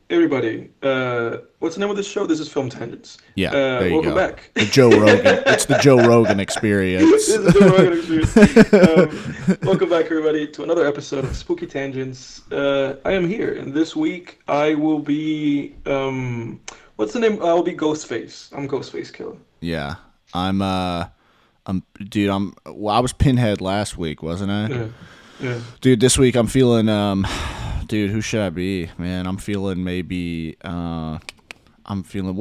everybody. What's the name of this show? This is Film Tangents. Yeah, there you Welcome go. back. The Joe Rogan. It's the Joe Rogan experience. This is Joe Rogan Experience. Welcome back, everybody, to another episode of Spooky Tangents. I am here, and this week I will be what's the name? I'll be Ghostface. I'm Ghostface Killer. Yeah, dude. Well, I was Pinhead last week, wasn't I? Yeah. Yeah. Dude, this week I'm feeling dude, who should I be? Man, I'm feeling maybe what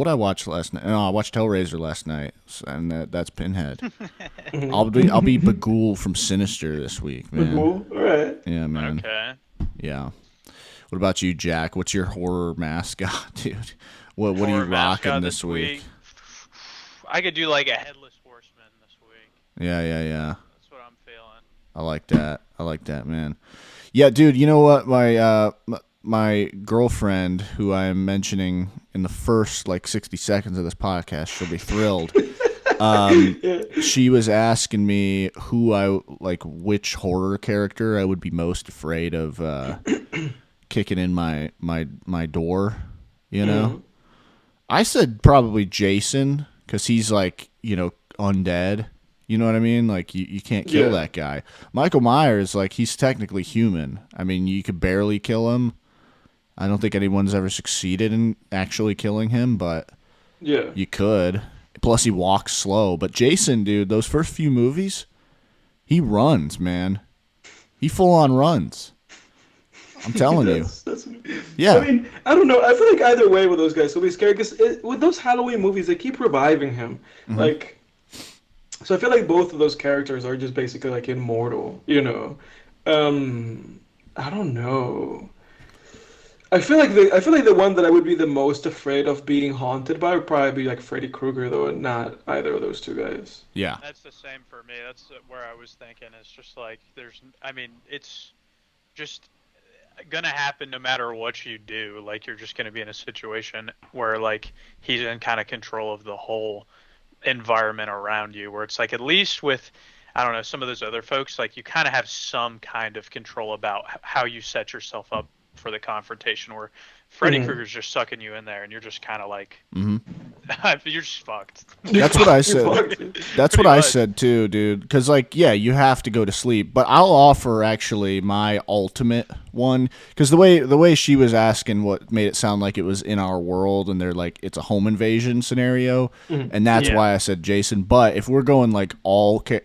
I watched last night. No, I watched Hellraiser last night, and that's Pinhead. I'll be Bagul from Sinister this week, man. Bagul? All right. Yeah, man. Okay. Yeah. What about you, Jack? What's your horror mascot, dude? What are you rocking this week? I could do like a headless horseman this week. Yeah. That's what I'm feeling. I like that, man. Yeah, dude, you know what? My girlfriend, who I am mentioning in the first, 60 seconds of this podcast, she'll be thrilled. She was asking me which horror character I would be most afraid of kicking in my door, you know? Mm-hmm. I said probably Jason, because he's, undead. You know what I mean? You can't kill that guy. Michael Myers, he's technically human. I mean, you could barely kill him. I don't think anyone's ever succeeded in actually killing him, but you could. Plus, he walks slow. But Jason, dude, those first few movies, he runs, man. He full-on runs. I'm telling you. Yeah. I mean, I don't know. I feel like either way with those guys, it'll be scary, because with those Halloween movies, they keep reviving him. Mm-hmm. So I feel like both of those characters are just basically immortal, you know. I don't know. I feel like the one that I would be the most afraid of being haunted by would probably be Freddy Krueger, though, and not either of those two guys. Yeah. That's the same for me. That's where I was thinking. It's just it's just gonna happen no matter what you do. You're just gonna be in a situation where he's in kind of control of the whole environment around you, where it's at least with, I don't know, some of those other folks, you kind of have some kind of control about how you set yourself up for the confrontation, where Freddy Krueger's just sucking you in there and you're just kind of you're just fucked. That's what I said. That's what I said too, dude. Because you have to go to sleep. But I'll offer actually my ultimate one. Because the way she was asking, what made it sound like it was in our world, and they're it's a home invasion scenario, and that's why I said Jason. But if we're going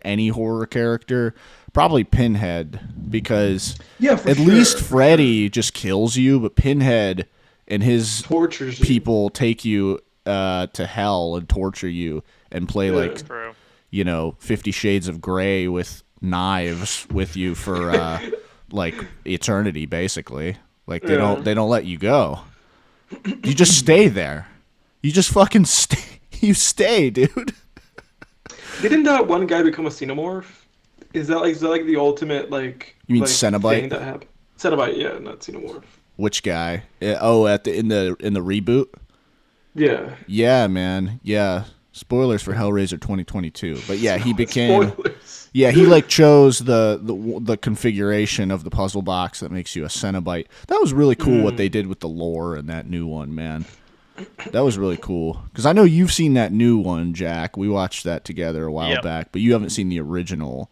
any horror character, probably Pinhead, because at least Freddy just kills you, but Pinhead and his tortures people take you to hell and torture you and play 50 Shades of Grey with knives with you for eternity, basically. They don't let you go. You just stay there. You just fucking stay. You stay, dude. Didn't that one guy become a xenomorph? Is that the ultimate You mean Cenobite? thing that happened? Cenobite, yeah, not xenomorph. Which guy? In the reboot? Yeah. Yeah, man. Yeah. Spoilers for Hellraiser 2022. But yeah, he became. Spoilers. Yeah, he chose the configuration of the puzzle box that makes you a Cenobite. That was really cool what they did with the lore in that new one, man. That was really cool. Because I know you've seen that new one, Jack. We watched that together a while back, but you haven't seen the original.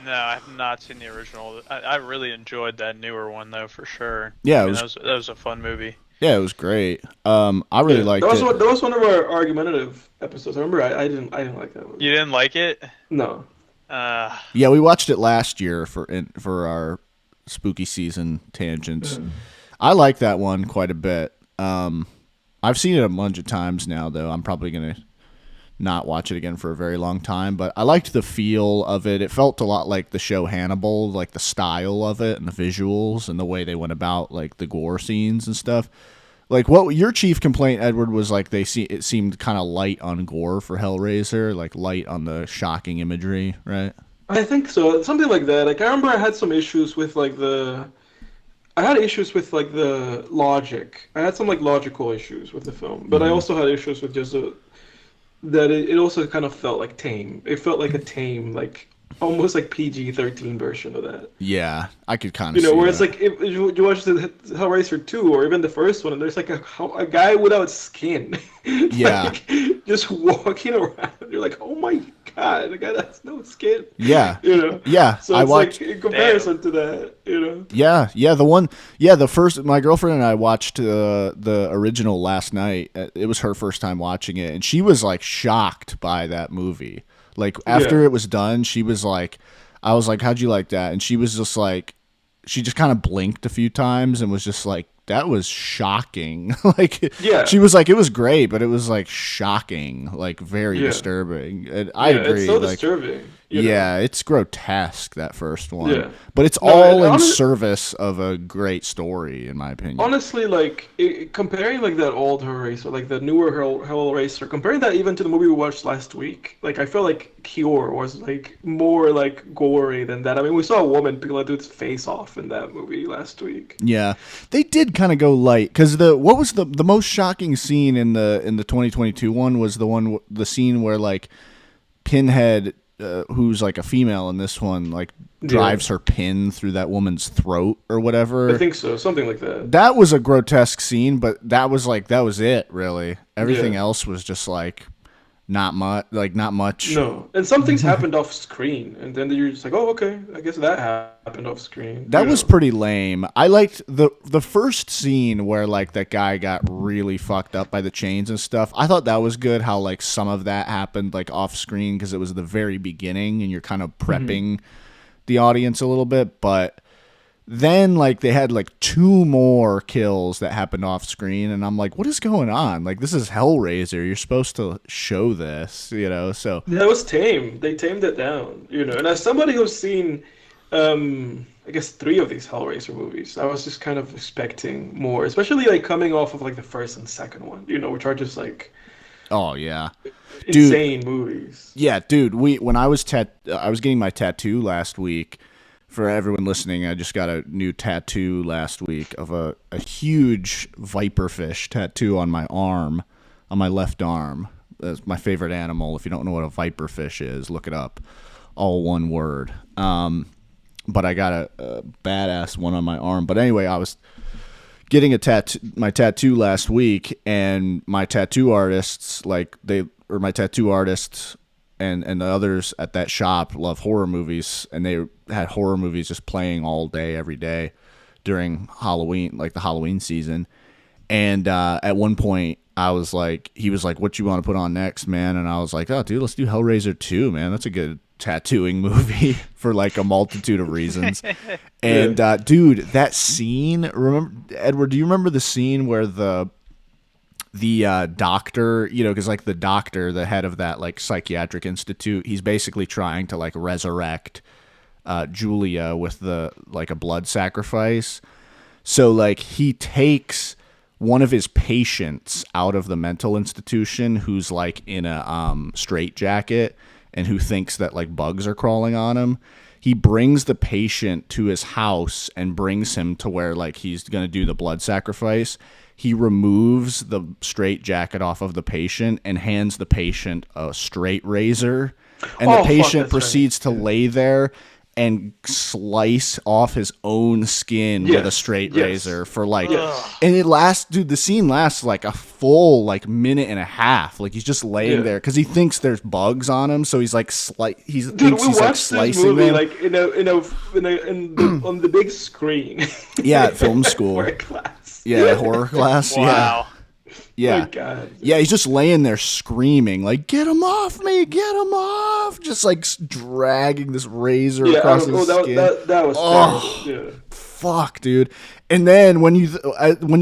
No, I have not seen the original. I really enjoyed that newer one, though, for sure. Yeah, that was a fun movie. Yeah, it was great. I really liked it. That was one of our argumentative episodes. I remember I didn't like that one. You didn't like it? No. Yeah, we watched it last year for our spooky season tangents. I like that one quite a bit. I've seen it a bunch of times now, though. I'm probably gonna not watch it again for a very long time, but I liked the feel of it. It felt a lot like the show Hannibal, the style of it and the visuals and the way they went about the gore scenes and stuff. What your chief complaint, Edward, was it seemed kind of light on gore for Hellraiser, light on the shocking imagery, right? I think so, something like that. I remember I had some issues with the logic. I had some logical issues with the film, but I also had issues with just that it also kind of felt tame. It felt like a tame almost like PG-13 version of that. Yeah, I could kind of see Where it's that. like if you watch the Hellraiser 2 or even the first one, and there's like a guy without skin, Yeah, like just walking around. You're like, oh my God, the guy has no skin. yeah, You know, yeah. so I it's like watched. in Damn. comparison to that, Yeah, yeah. The first. My girlfriend and I watched the original last night. It was her first time watching it, and she was like shocked by that movie. Like after Yeah, it was done, she was like, "I was like, how'd you like that?" And she was just like, she just kind of blinked a few times and was just like, "That was shocking." Like yeah, she was like, "It was great, but it was like shocking, like very yeah, disturbing." And I yeah. It's agree. so Like disturbing. yeah, it's grotesque, that first one. Yeah. But it's No, and all in service of a great story, in my opinion. honestly, like comparing like that old Hellraiser, like the newer Hellraiser, comparing that even to the movie we watched last week, like I feel like Cure was like more like gory than that. I mean, we saw a woman peel a dude's face off in that movie last week. Yeah. They did kind of go light cuz what was the most shocking scene in the 2022 one was the scene where like Pinhead who's like a female in this one like Yeah, drives her pin through that woman's throat or I whatever. think so, something like that. That was a grotesque scene, but that was it, really. Everything Yeah. else was just like not much. No, and some things happened off screen, and then you're just like, oh, okay, I guess that happened off screen. That was pretty lame. I liked the first scene where like that guy got really fucked up by the chains and stuff. I thought that was good how like some of that happened like off screen because it was the very beginning and you're kind of prepping the audience a little bit, but then like they had like two more kills that happened off screen and I'm like, what is going on? Like this is Hellraiser. You're supposed to show this, So That was tame. They tamed it down. And as somebody who's seen, I guess three of these Hellraiser movies, I was just kind of expecting more, especially like coming off of like the first and second one, which are just like oh yeah. Dude, insane movies. yeah, dude, when I was I was getting my tattoo last week. For everyone listening, I just got a new tattoo last week of a huge viperfish tattoo on my arm, on my left arm. That's my favorite animal. If you don't know what a viperfish is, look it up. All one word. But I got a badass one on my arm. But anyway, I was getting my tattoo last week, and my tattoo artists, my tattoo artists and the others at that shop love horror movies, and they had horror movies just playing all day, every day during Halloween, like the Halloween season. And at one point, he was like, "What you want to put on next, man?" And I was like, "Oh, dude, let's do Hellraiser 2, man. That's a good tattooing movie for like a multitude of reasons." And dude, that scene, Edward, do you remember the scene where the doctor, because like the doctor, the head of that like psychiatric institute, he's basically trying to like resurrect Julia with a blood sacrifice. So like he takes one of his patients out of the mental institution who's like in a straitjacket and who thinks that like bugs are crawling on him. He brings the patient to his house and brings him to where like he's going to do the blood sacrifice. He removes the straitjacket off of the patient and hands the patient a straight razor. And the patient proceeds to lay there and slice off his own skin with a straight razor for like, and the scene lasts like a full like minute and a half. Like he's just laying there because he thinks there's bugs on him, so he's like he's like slicing movie, them. like on the big screen. Yeah, at film school. Horror class. Yeah, horror class. Wow. Yeah. My God. Yeah, he's just laying there screaming, like, "Get him off me! Get him off!" Just like dragging this razor across his skin. That was terrible. Yeah. Fuck, dude. And then when you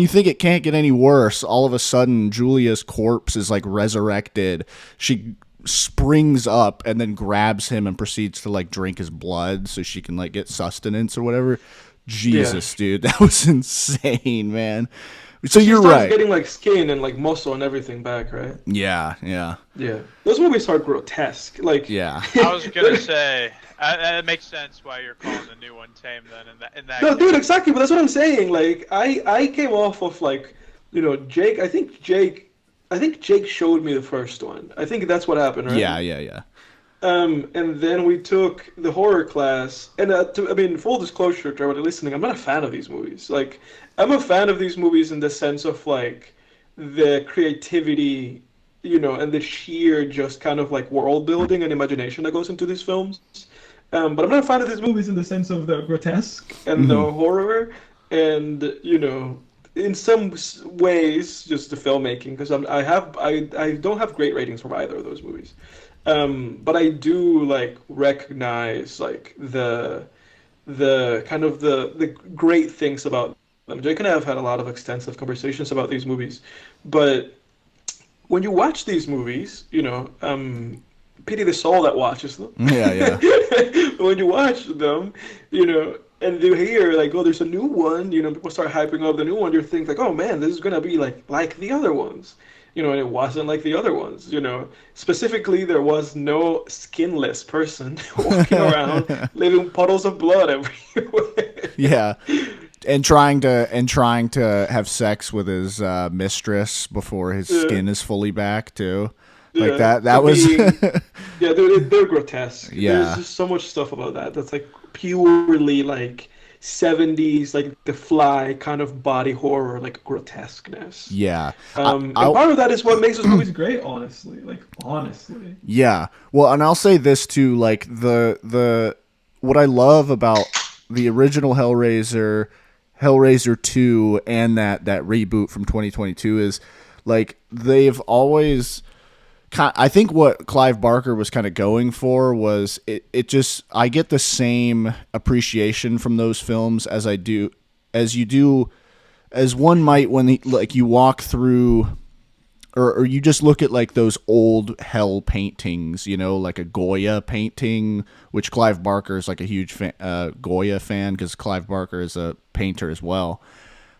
think it can't get any worse, all of a sudden Julia's corpse is like resurrected. She springs up and then grabs him and proceeds to like drink his blood so she can like get sustenance or whatever. Jesus, dude, that was insane, man. So you're right. Getting like skin and like muscle and everything back, right? Yeah. Yeah. Those movies are grotesque. Like, Yeah. I was gonna say it makes sense why you're calling the new one tame then. In that no, case. dude, exactly. But that's what I'm saying. Like, I came off of like, Jake. I think Jake showed me the first one. I think that's what happened, right? Yeah. And then we took the horror class. And I mean, full disclosure to everybody listening, I'm not a fan of these movies. Like, I'm a fan of these movies in the sense of like the creativity, and the sheer just kind of like world building and imagination that goes into these films. But I'm not a fan of these movies in the sense of the grotesque and the Hmm. horror, and in some ways, just the filmmaking, because I don't have great ratings from either of those movies. But I do like recognize like the kind of the great things about them. Jake and I have had a lot of extensive conversations about these movies, but when you watch these movies, pity the soul that watches them. Yeah, yeah. When you watch them, and you hear like, oh, there's a new one, people start hyping up the new one, you think like, oh man, this is gonna be like the other ones. And it wasn't like the other ones. Specifically, there was no skinless person walking around, leaving puddles of blood everywhere. Yeah. And trying to have sex with his mistress before his Yeah, skin is fully back too. Like yeah. that was Yeah, they're grotesque. There's yeah. just so much stuff about that that's like purely like 70s, like the Fly kind of body horror, like grotesqueness. Yeah. And part of that is what makes those movies great, honestly. Like, honestly. Yeah. Well, and I'll say this too, like the what I love about the original Hellraiser, Hellraiser 2 and that reboot from 2022 is like they've always I think what Clive Barker was kind of going for was it just I get the same appreciation from those films as you do as one might when like you walk through or you just look at like those old hell paintings, like a Goya painting, which Clive Barker is like a huge Goya fan because Clive Barker is a painter as well.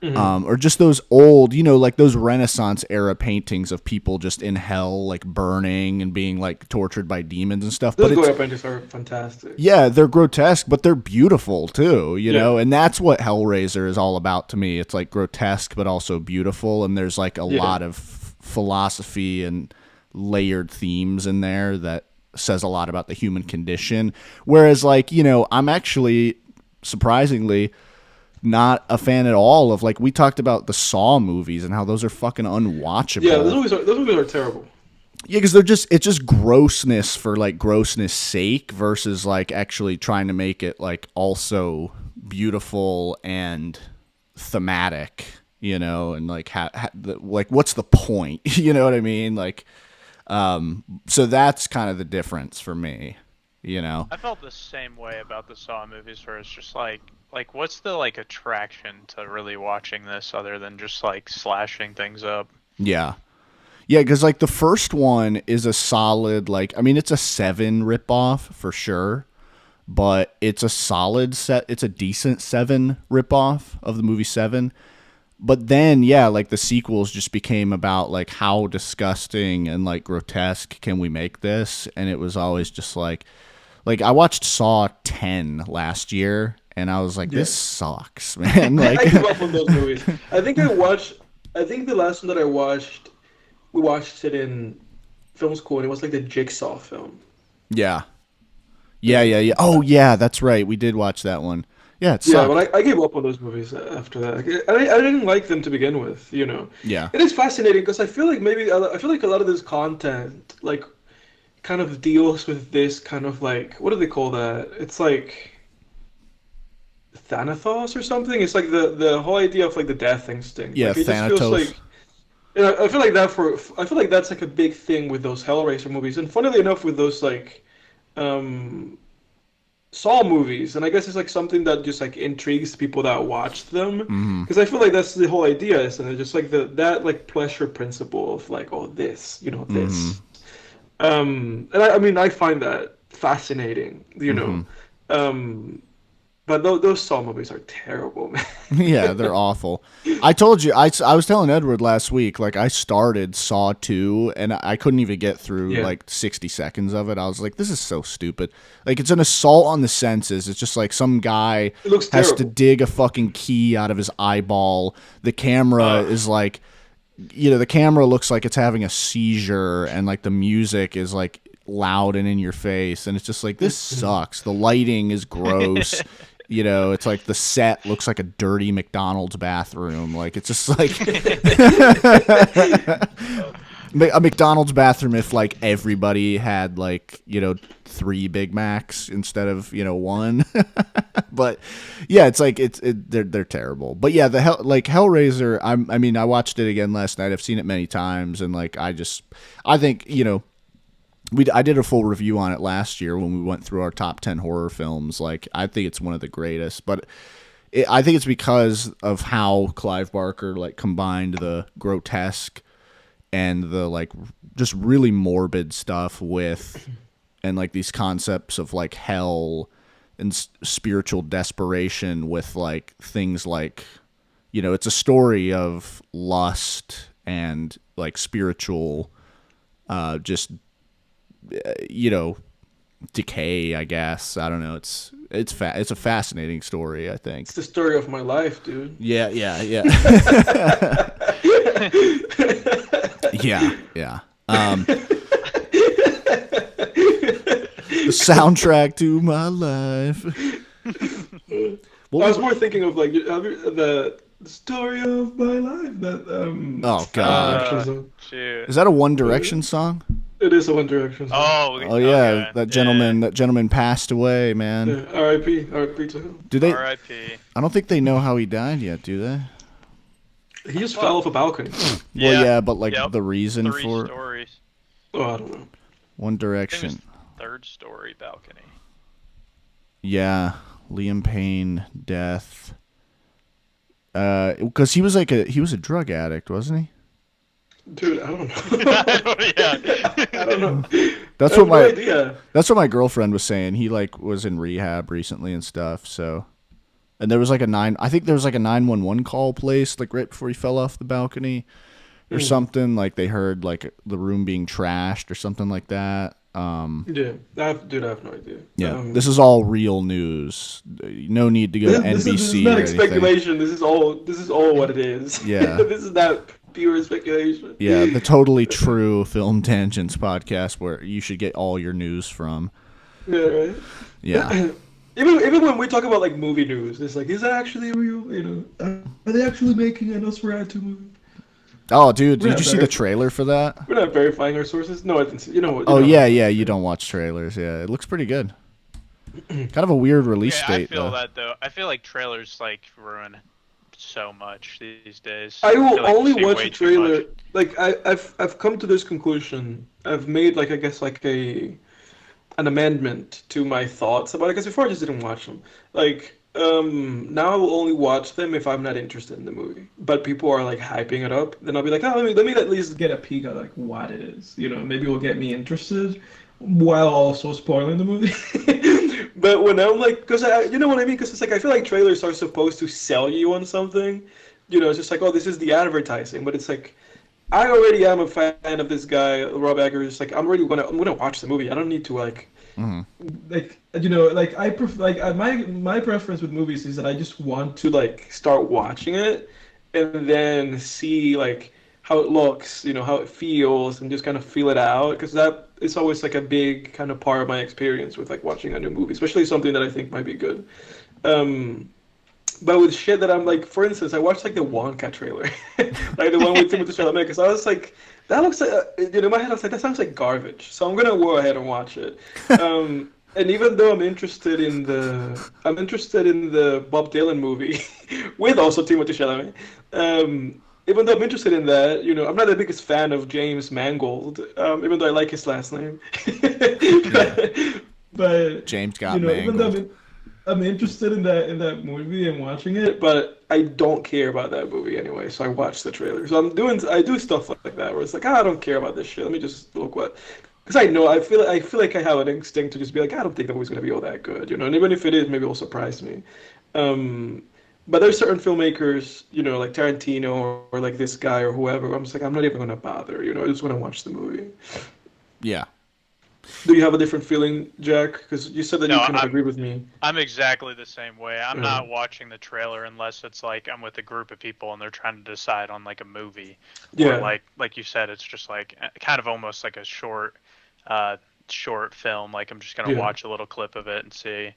Or just those old, like those Renaissance era paintings of people just in hell, like burning and being like tortured by demons and stuff. But Those it's Goya paintings are fantastic. yeah, they're grotesque, but they're beautiful too, Yeah. and that's what Hellraiser is all about to me. It's like grotesque, but also beautiful, and there's like a Yeah. lot of philosophy and layered themes in there that says a lot about the human condition. Whereas, like, I'm actually surprisingly not a fan at all of like we talked about the Saw movies and how those are fucking unwatchable. Yeah, those movies are terrible. Yeah, because it's just grossness for like grossness sake versus like actually trying to make it like also beautiful and thematic, and like like what's the point? You know what I mean? Like, so that's kind of the difference for me. I felt the same way about the Saw movies, where it's just like what's the like attraction to really watching this other than just like slashing things up? Yeah. Yeah, because like the first one is a solid, like, I mean, it's a 7 ripoff for sure, but it's a solid set. It's a decent 7 ripoff of the movie 7. But then, yeah, like the sequels just became about like how disgusting and like grotesque can we make this, and it was always just like I watched Saw 10 last year, and I was like, Yeah. this sucks, man. I Like, give up on those movies. I think the last one that I watched, we watched it in film school, and it was like the Jigsaw film. yeah. Yeah, yeah, yeah. Oh, yeah, that's right. We did watch that one. Yeah, it Yeah, sucked. but I gave up on those movies after that. I didn't like them to begin with. Yeah. It is fascinating because I feel like a lot of this content like kind of deals with this kind of like what do they call that? It's like Thanatos or something. It's like the whole idea of like the death instinct. Yeah, Like it just feels Thanatos. like I feel like I feel like that's like a big thing with those Hellraiser movies. And funnily enough, with those like um Saw movies, and I guess it's like something that just like intrigues people that watch them, Hmm. because I feel like that's the whole idea, isn't it? Just like that like pleasure principle of like, oh, Hmm. this. And I mean, I find that fascinating. Hmm. Um, but those Saw movies are terrible, man. Yeah, they're awful. I told you, I was telling Edward last week, like, I started Saw 2, and I couldn't even get through, Yeah, like, 60 seconds of it. I was like, this is so stupid. Like, it's an assault on the senses. It's just like some guy it looks has to terrible. dig a fucking key out of his eyeball. The camera Uh, is like, the camera looks like it's having a seizure, and, like, the music is, like, loud and in your face, and it's just like, this sucks. The lighting is gross. It's like the set looks like a dirty McDonald's bathroom. Like, it's just like a McDonald's bathroom if like everybody had like 3 Big Macs instead of 1. But yeah, it's like they're terrible. But yeah, Hellraiser. I mean, I watched it again last night. I've seen it many times, and like I think I did a full review on it last year when we went through our top 10 horror films. Like, I think it's one of the greatest, but I think it's because of how Clive Barker like combined the grotesque and the like just really morbid stuff with, and like these concepts of like hell and spiritual desperation with like things like, it's a story of lust and like spiritual, just decay, I guess. I don't know. It's a fascinating story, I think. It's the story of my life, dude. Yeah. Yeah. The soundtrack to my life. I was more thinking of like the story of my life. That oh god, shoot. Is that a One Direction song? It is a One Direction song. Oh yeah, okay. That gentleman passed away, man. Yeah, R.I.P. to him. Do they? R.I.P. I don't think they know how he died yet, do they? He just fell off a balcony. Well, yeah, but like the reason 3 for stories. Oh, I don't know. One Direction. 3rd story balcony. Yeah, Liam Payne death. Because he was a drug addict, wasn't he? Dude, I don't know. I don't know. That's what my girlfriend was saying. He like was in rehab recently and stuff. So, and there was like I think there was like a 911 call placed like right before he fell off the balcony, or something. Like they heard like the room being trashed or something like that. Yeah, I have no idea. Yeah, this is all real news. No need to go to NBC. This is not speculation. This is all what it is. Yeah, this is not pure speculation. Yeah, the Totally True Film Tangents podcast where you should get all your news from. Yeah, right. Yeah. Even when we talk about like movie news, it's like, is that actually real? Are they actually making a Nosferatu movie? Oh, dude, did you see the trailer for that? We're not verifying our sources. No, I didn't see. Yeah, you don't watch trailers. Yeah, it looks pretty good. Kind of a weird release date. I feel that though. I feel like trailers like ruin so much these days. I will only watch a trailer. Like I've come to this conclusion. I've made like I guess like an amendment to my thoughts about it, because before I just didn't watch them. Like now I will only watch them if I'm not interested in the movie. But people are like hyping it up, then I'll be like, oh, let me at least get a peek at like what it is. Maybe it will get me interested while also spoiling the movie. But when I'm like, because you know what I mean? Because it's like I feel like trailers are supposed to sell you on something. It's just like, oh, this is the advertising. But it's like, I already am a fan of this guy, Rob Eggers. Like, I'm gonna watch the movie. I don't need to like, like my preference with movies is that I just want to like start watching it and then see like how it looks, how it feels, and just kind of feel it out, because that is always like a big kind of part of my experience with like watching a new movie, especially something that I think might be good. But with shit that I'm like, for instance, I watched like the Wonka trailer, like the one with Timothée Chalamet, because I was like, that looks like, in my head I was like, that sounds like garbage, so I'm gonna go ahead and watch it. And even though I'm interested in the Bob Dylan movie with also Timothée Chalamet. Even though I'm interested in that, I'm not the biggest fan of James Mangold, even though I like his last name. but James got Mangold. Even though I'm interested in that movie and watching it, but I don't care about that movie anyway, so I watch the trailer. So I do stuff like that where it's like, I don't care about this shit. Let me just look what. Because I feel like I have an instinct to just be like, I don't think the movie's gonna be all that good, and even if it is, maybe it'll surprise me. But there's certain filmmakers, like Tarantino or like this guy or whoever, I'm just like, I'm not even gonna bother, I just want to watch the movie. Yeah. Do you have a different feeling, Jack? Because you said that you kind of agreed with me. I'm exactly the same way. I'm not watching the trailer unless it's like I'm with a group of people and they're trying to decide on like a movie. Yeah. Or like you said, it's just like kind of almost like a short short film. Like I'm just gonna Yeah. watch a little clip of it and see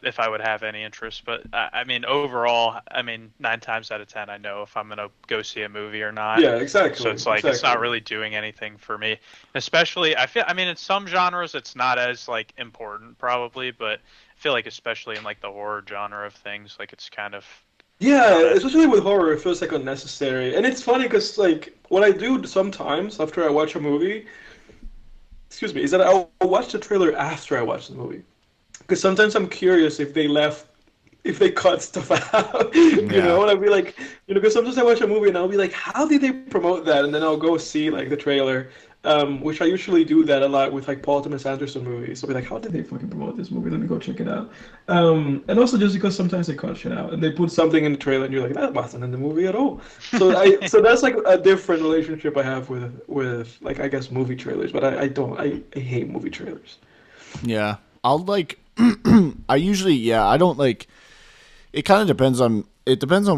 if I would have any interest. But I mean, overall, I mean, 9 times out of 10, I know if I'm gonna go see a movie or not. Yeah, So exactly. it's like it's not Exactly. really doing anything for me. Especially, I mean, in some genres, it's not as like important probably, but I feel like especially in like the horror genre of things, like it's kind Yeah, of especially with horror, it feels like unnecessary. And it's funny because like what I do sometimes after I watch a movie, excuse me, is that I'll watch the trailer after I watch the movie. Because sometimes I'm curious if they cut stuff out, Yeah. and I'd be like, because sometimes I watch a movie and I'll be like, how did they promote that? And then I'll go see like the trailer, which I usually do that a lot with like Paul Thomas Anderson movies. I'll be like, how did they fucking promote this movie? Let me go check it out. And also just because sometimes they cut shit out and they put something in the trailer and you're like, that wasn't in the movie at all. So that's like a different relationship I have with like I guess movie trailers, but I don't I hate movie trailers. Yeah. I'll like I usually I don't like it kind of depends on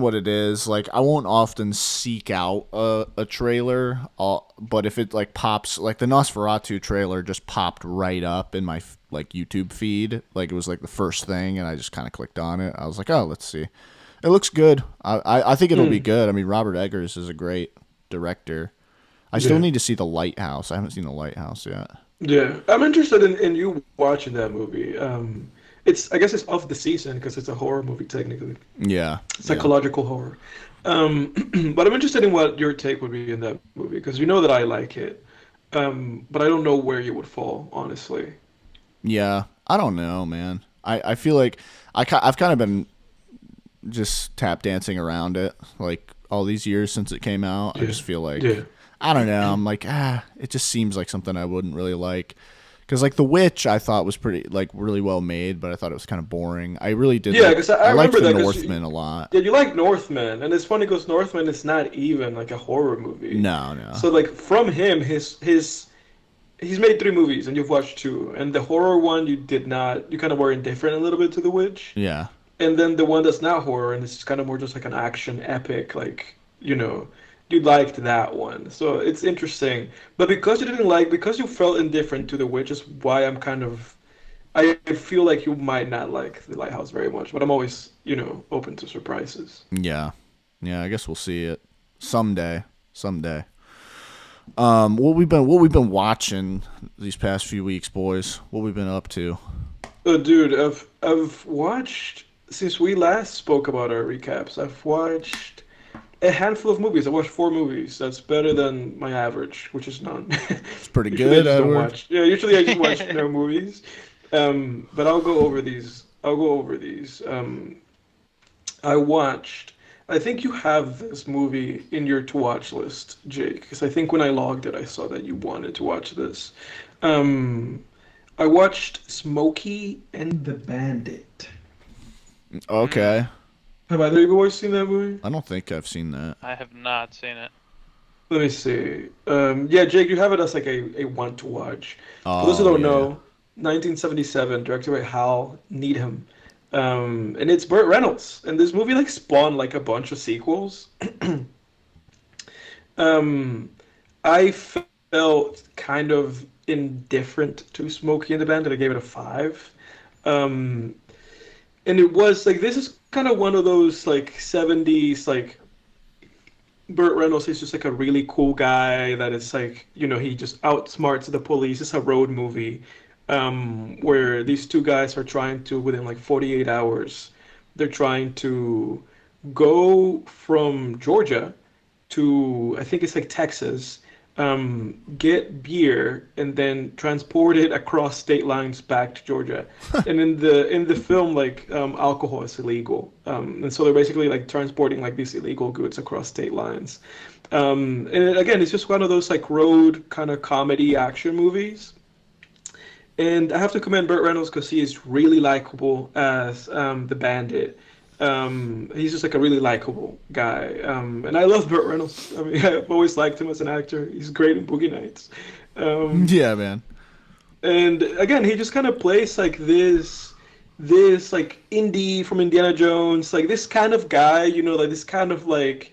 what it is. Like I won't often seek out a trailer, but if it like pops, like the Nosferatu trailer just popped right up in my like YouTube feed, like it was like the first thing, and I just kind of clicked on it. I was like, oh, let's see. It looks good. I think it'll be good. I mean, Robert Eggers is a great director. I still Yeah. need to see The Lighthouse. I haven't seen The Lighthouse yet. Yeah, I'm interested in you watching that movie. I guess it's of the season because it's a horror movie technically, Yeah, yeah, psychological horror. But I'm interested in what your take would be in that movie because you know that I like it, but I don't know where you would fall, honestly. yeah. I don't know, man. I feel like I've kind of been just tap dancing around it like all these years since it came out. I Yeah, just feel like yeah, I don't know. I'm like it just seems like something I wouldn't really like. Because like The Witch, I thought was pretty like really well made, but I thought it was kind of boring. I really did yeah. like Because I I liked remember The that because Northman a lot. yeah, you like Northman, and it's funny because Northman is not even like a horror movie. No, no, So like from him, his he's made three movies, and you've watched two. And the horror one, you did not. You kind of were indifferent a little bit to The Witch. yeah, And then the one that's not horror, and it's kind of more just like an action epic, like, you liked that one. So it's interesting. But because you felt indifferent to The Witch is why I feel like you might not like The Lighthouse very much. But I'm always, open to surprises. yeah, yeah. I guess we'll see it someday. Someday. What we've been watching these past few weeks, boys? What we've been up to? Dude, I've watched since we last spoke about our recaps. I've watched a handful of movies. I watched four movies. That's better than my average, which is none. It's pretty Usually I good, just don't Edward. watch. Yeah, usually I just watch no movies. But I'll go over these. I'll go over these. I watched. I think you have this movie in your to watch list, Jake, because I think when I logged it, I saw that you wanted to watch this. Um, I watched Smokey and the Bandit. Mm, Okay, Have either of you boys seen that movie? I don't think I've seen that. I have not seen it. Let me see. Yeah, Jake, you have it as like a one to watch. For those who Oh don't yeah. know, 1977, directed by Hal Needham. And it's Burt Reynolds. And this movie like spawned like a bunch of sequels. Um, I felt kind of indifferent to Smokey and the Bandit. I gave it a five. Um, and it was like this is kind of one of those like 70s like Burt Reynolds is just like a really cool guy that is like, he just outsmarts the police. It's a road movie where these two guys are trying to, within like 48 hours, they're trying to go from Georgia to, I think it's like Texas, get beer and then transport it across state lines back to Georgia. And in the film, like alcohol is illegal, and so they're basically like transporting like these illegal goods across state lines. And again, it's just one of those like road kind of comedy action movies. And I have to commend Burt Reynolds because he is really likable as the Bandit. He's just like a really likable guy. And I love Burt Reynolds. I mean, I've always liked him as an actor. He's great in Boogie Nights. Um, Yeah, man. and again, he just kind of plays like this like indie from Indiana Jones, like this kind of guy, like this kind of like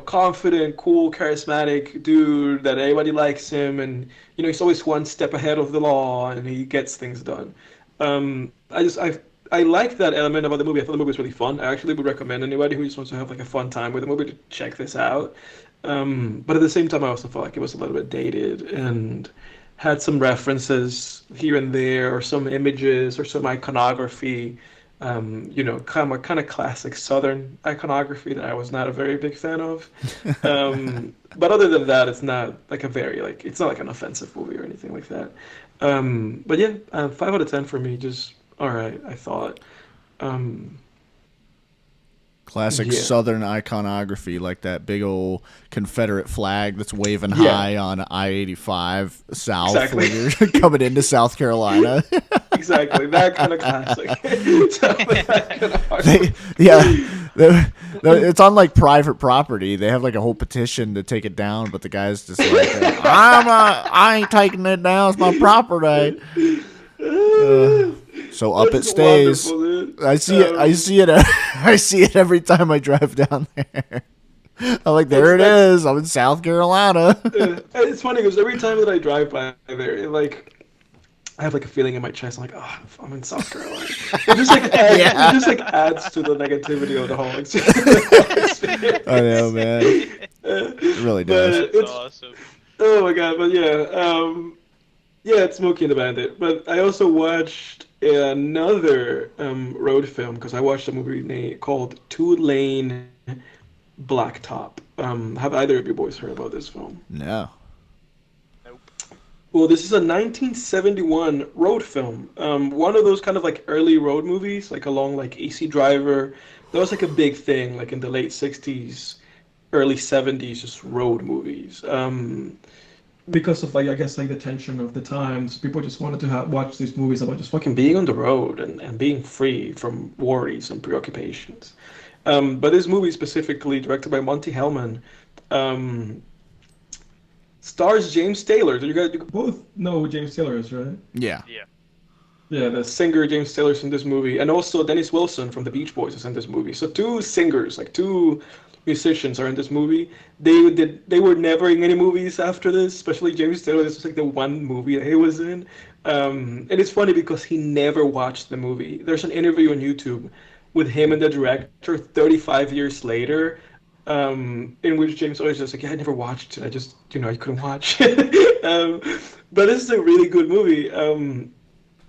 confident, cool, charismatic dude that everybody likes him, and he's always one step ahead of the law, and he gets things done. I like that element about the movie. I thought the movie was really fun. I actually would recommend anybody who just wants to have like a fun time with the movie to check this out. But at the same time, I also felt like it was a little bit dated and had some references here and there, or some images, or some iconography. Kind of classic Southern iconography that I was not a very big fan of. But other than that, it's not like it's not like an offensive movie or anything like that. But yeah, 5 out of 10 for me. Just all right, I thought. Um, Classic yeah, Southern iconography, like that big old Confederate flag that's waving yeah, high on I-85 South exactly, when you're coming into South Carolina. exactly that kind of classic. So, that kind of They, yeah, it's on like private property. They have like a whole petition to take it down, but the guy's just like, I ain't taking it down. It's my property. Uh, so up it That's stays. wonderful, dude. I see it. I see it. I see it every time I drive down there. I'm like, there it That's is. I'm in South Carolina. it's funny because every time that I drive by there, I have like a feeling in my chest. I'm like, oh, I'm in South Carolina. It Yeah, just like adds to the negativity of the whole I know, experience. man. It really But does. That's it's awesome. oh my god. But yeah, yeah, it's Smokey and the Bandit. But I also watched another road film because I watched a movie called Two Lane Blacktop. Have either of you boys heard about this film? No. Nope. Well, this is a 1971 road film. One of those kind of like early road movies, like along like AC Driver. That was like a big thing, like in the late 60s, early 70s, just road movies. Because of like I guess like the tension of the times, people just wanted to watch these movies about just fucking being on the road and being free from worries and preoccupations. But this movie specifically, directed by Monty Hellman, um, stars James Taylor. You both know who James Taylor is, right? Yeah. Yeah. Yeah, the singer James Taylor's in this movie, and also Dennis Wilson from the Beach Boys is in this movie. So two singers, like two musicians, are in this movie. They were never in any movies after this, especially James Taylor. This was like the one movie that he was in. And it's funny because he never watched the movie. There's an interview on YouTube with him and the director 35 years later, in which James always just like, yeah, I never watched it. I just, I couldn't watch it. But this is a really good movie.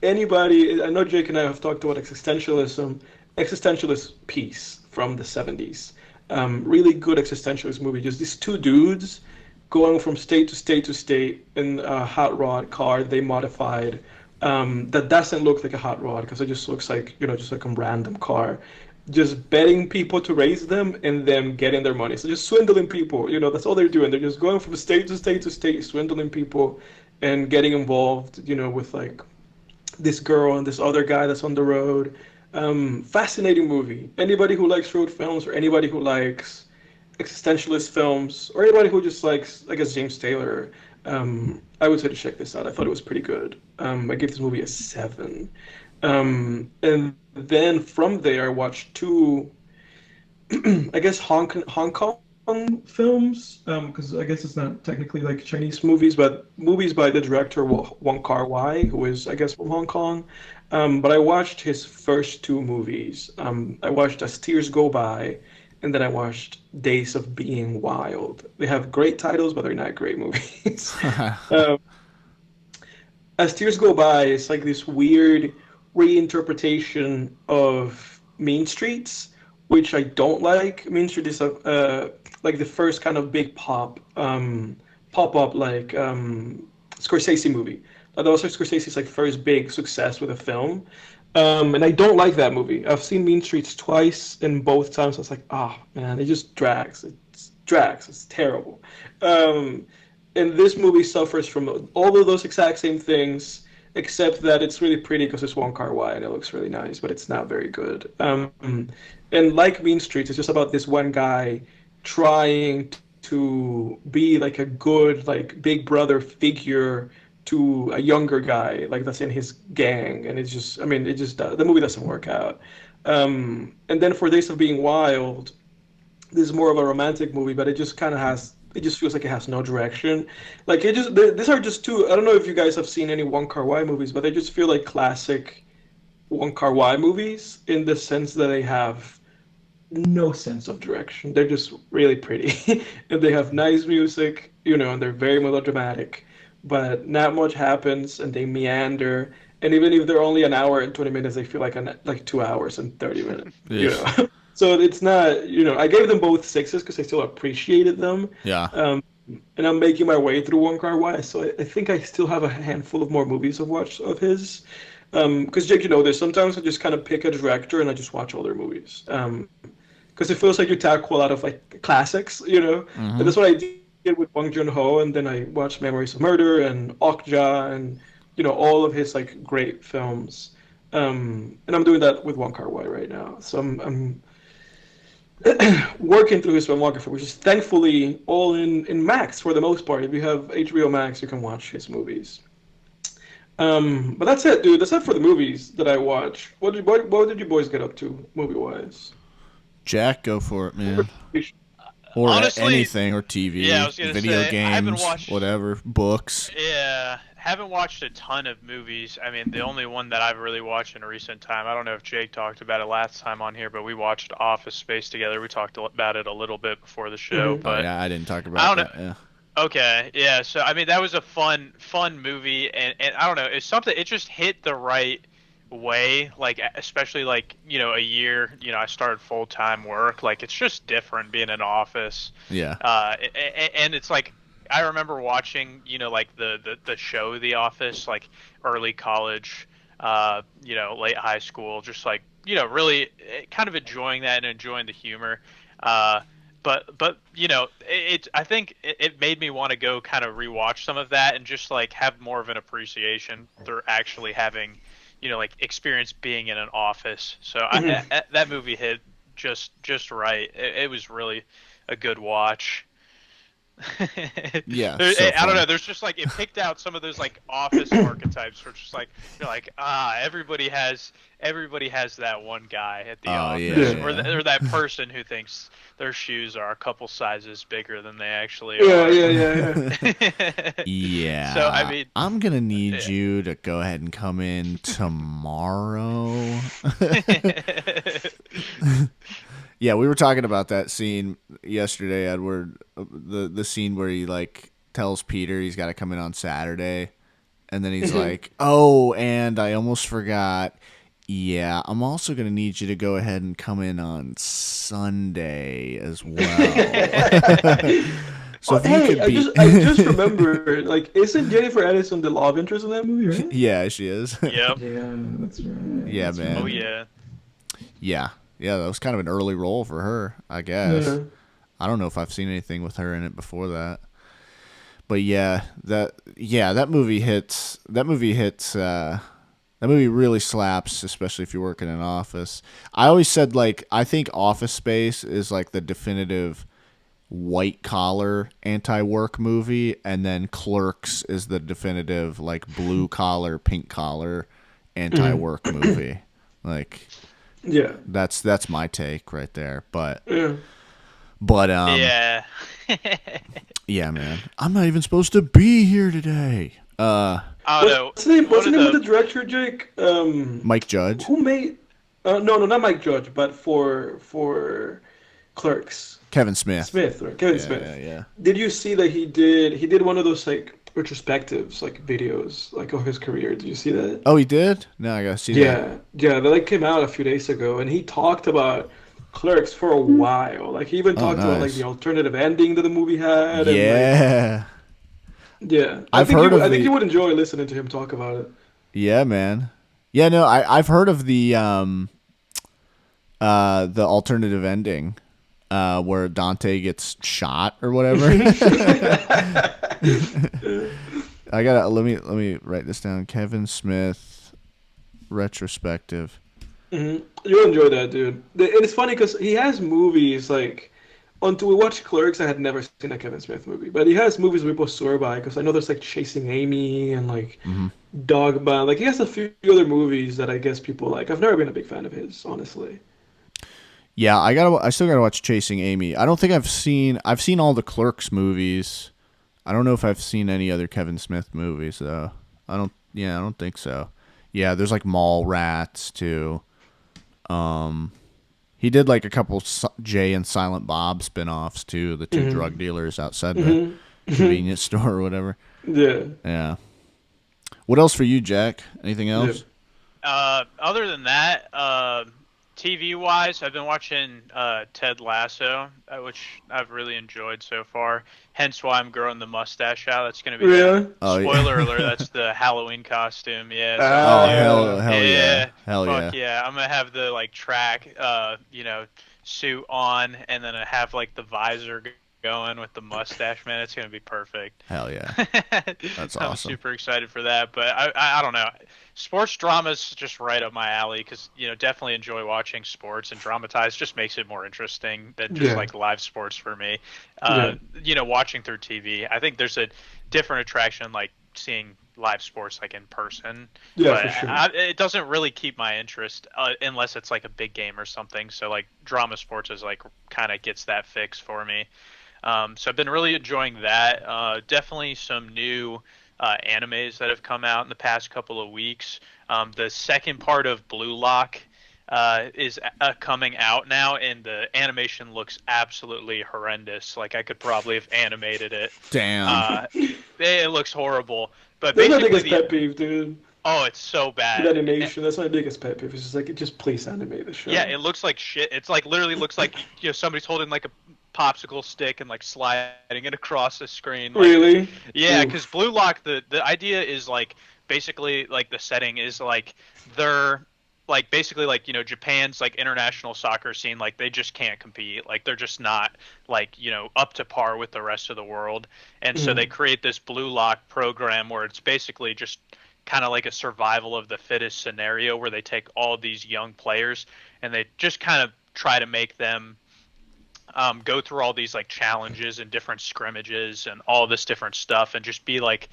Anybody, I know Jake and I have talked about existentialist piece from the 70s. Really good existentialist movie. Just these two dudes going from state to state to state in a hot rod car they modified, that doesn't look like a hot rod because it just looks like, just like a random car. Just betting people to raise them and them getting their money. So just swindling people, that's all they're doing. They're just going from state to state to state, swindling people and getting involved, with like this girl and this other guy that's on the road. Fascinating movie. Anybody who likes road films, or anybody who likes existentialist films, or anybody who just likes, I guess, James Taylor, I would say to check this out. I thought it was pretty good. I gave this movie a 7. And then from there, I watched two, I guess, Hong Kong films, because I guess it's not technically like Chinese movies, but movies by the director Wong Kar-wai, who is, I guess, from Hong Kong. But I watched his first two movies. I watched As Tears Go By, and then I watched Days of Being Wild. They have great titles, but they're not great movies. um, As Tears Go By, it's like this weird reinterpretation of Mean Streets, which I don't like. Mean Street is like the first kind of big pop up like Scorsese movie. That was Scorsese's like first big success with a film. And I don't like that movie. I've seen Mean Streets twice, and both times I was like, oh man, it just drags. It drags. It's terrible. Um, and this movie suffers from all of those exact same things, except that it's really pretty because it's Wong Kar-wai and it looks really nice, but it's not very good. And like Mean Streets, it's just about this one guy trying to be like a good, like big brother figure to a younger guy, like that's in his gang, and it's just, I mean, it just the movie doesn't work out. And then for Days of Being Wild, this is more of a romantic movie, but it just kind of has. It just feels like it has no direction. Like it just these are just two. I don't know if you guys have seen any Wong Kar-wai movies, but they just feel like classic Wong Kar-wai movies in the sense that they have no sense of direction. They're just really pretty, and they have nice music, and they're very melodramatic, but not much happens, and they meander. And even if they're only an hour and 20 minutes, they feel like 2 hours and 30 minutes. Yes. So it's not. I gave them both sixes because I still appreciated them. Yeah. And I'm making my way through Wong Kar-wai, so I think I still have a handful of more movies I've watched of his. Because Jake, there's sometimes I just kind of pick a director and I just watch all their movies. Because it feels like you tackle a lot of like classics, And that's what I did with Bong Joon-ho, and then I watched Memories of Murder and Okja and all of his like great films. And I'm doing that with Wong Kar-wai right now. So I'm working through his filmography, which is thankfully all in Max for the most part. If you have HBO Max, you can watch his movies. But that's it, dude. That's it for the movies that I watch. What did you boys get up to movie wise? Jack, go for it, man. Or Honestly, anything, or TV, yeah, I was gonna video say, I haven't games, watched- whatever, books. Yeah, haven't watched a ton of movies. I mean, the only one that I've really watched in a recent time, I don't know if Jake talked about it last time on here, but we watched Office Space together. We talked about it a little bit before the show, Mhm. Oh but yeah, I didn't talk about I don't that. Yeah. okay, yeah. So I mean, that was a fun movie, and I don't know, it's something. It just hit the right way, like especially like a year. I started full time work. Like it's just different being in an office. Yeah. And it's like I remember watching, like the show The Office, like early college, late high school, just like really kind of enjoying that and enjoying the humor. But I think it made me want to go kind of rewatch some of that and just like have more of an appreciation for actually having like experience being in an office. So that movie hit just right. It was really a good watch. Yeah, I so don't fun. know. There's just like it picked out some of those like office archetypes, where just like you're like everybody has that one guy at the Oh, office, yeah, or, yeah. or that person who thinks their shoes are a couple sizes bigger than they actually Yeah, are. yeah. Yeah. So I mean, I'm gonna need yeah. you to go ahead and come in tomorrow. Yeah, we were talking about that scene yesterday, Edward. The scene where he like tells Peter he's got to come in on Saturday, and then he's like, "Oh, and I almost forgot. Yeah, I'm also gonna need you to go ahead and come in on Sunday as well." So if you Hey, could I be, just remembered, like, isn't Jennifer Aniston the love interest in that movie, right? yeah, she is. Yep. Yeah, that's right. Yeah, That's man. Oh right. yeah. Yeah, yeah, that was kind of an early role for her, I guess. Yeah. I don't know if I've seen anything with her in it before that. But yeah, that movie hits. That movie really slaps, especially if you work in an office. I always said like I think Office Space is like the definitive white collar anti-work movie, and then Clerks is the definitive like blue collar, pink collar anti-work movie. Like Yeah. that's my take right there. But Yeah. Yeah. yeah, man, I'm not even supposed to be here today. I don't know. What's the name? What's the One name of of the director, Jake? Mike Judge, Who made? No, not Mike Judge, but for Clerks, Kevin Smith. Smith, right? Kevin Yeah, Smith. yeah. Did you see that he did one of those like retrospectives, like videos, like of his career? Did you see that? Oh, he did? No, I gotta see that. Yeah. They like came out a few days ago, and he talked about Clerks for a while. Like he even talked about like nice. the alternative ending that the movie had. And, like, Yeah. yeah. I've heard of I think the- you would enjoy listening to him talk about it. Yeah, man. Yeah, no, I've heard of the alternative ending where Dante gets shot or whatever. I gotta let me write this down. Kevin Smith retrospective. You'll enjoy that, dude. And it's funny because he has movies like. Until we watched Clerks, I had never seen a Kevin Smith movie, but he has movies we both swear by because I know there's like Chasing Amy and like Dogma. Like he has a few other movies that I guess people like. I've never been a big fan of his, honestly. Yeah, I still gotta watch Chasing Amy. I don't think I've seen all the Clerks movies. I don't know if I've seen any other Kevin Smith movies though. I don't think so. Yeah, there's like Mall Rats too. He did like a couple Jay and Silent Bob spin-offs too, the two drug dealers outside the convenience store or whatever. Yeah. Yeah. What else for you, Jack? Anything else? Other than that, TV wise, I've been watching Ted Lasso, which I've really enjoyed so far. Hence why I'm growing the mustache out. That's going to be Really? spoiler alert. That's the Halloween costume. Yeah. So Hell yeah. Hell fuck yeah. yeah. I'm gonna have the like track, suit on, and then I have like the visor going with the mustache. Man, it's gonna be perfect. Hell yeah. That's I'm awesome. super excited for that. But I don't know. Sports drama's just right up my alley because definitely enjoy watching sports, and dramatized just makes it more interesting than just like live sports for me. Watching through TV, I think there's a different attraction like seeing live sports like in person. Yeah, But for sure. it doesn't really keep my interest unless it's like a big game or something. So like drama sports is like kind of gets that fix for me. So I've been really enjoying that. Definitely some new animes that have come out in the past couple of weeks. The second part of Blue Lock is coming out now, and the animation looks absolutely horrendous. Like I could probably have animated it. Damn. It looks horrible. But That's my basically, biggest pet peeve, dude. oh, it's so bad. The animation. That's my biggest pet peeve. It's just like, just please animate the show. Yeah, it looks like shit. It's like literally looks like somebody's holding like a popsicle stick and like sliding it across the screen. Like, Really? yeah, Oof. because Blue Lock, the idea is like basically like the setting is like they're like basically like Japan's like international soccer scene, like they just can't compete, like they're just not like up to par with the rest of the world, and so they create this Blue Lock program where it's basically just kind of like a survival of the fittest scenario where they take all these young players and they just kind of try to make them go through all these like challenges and different scrimmages and all this different stuff and just be like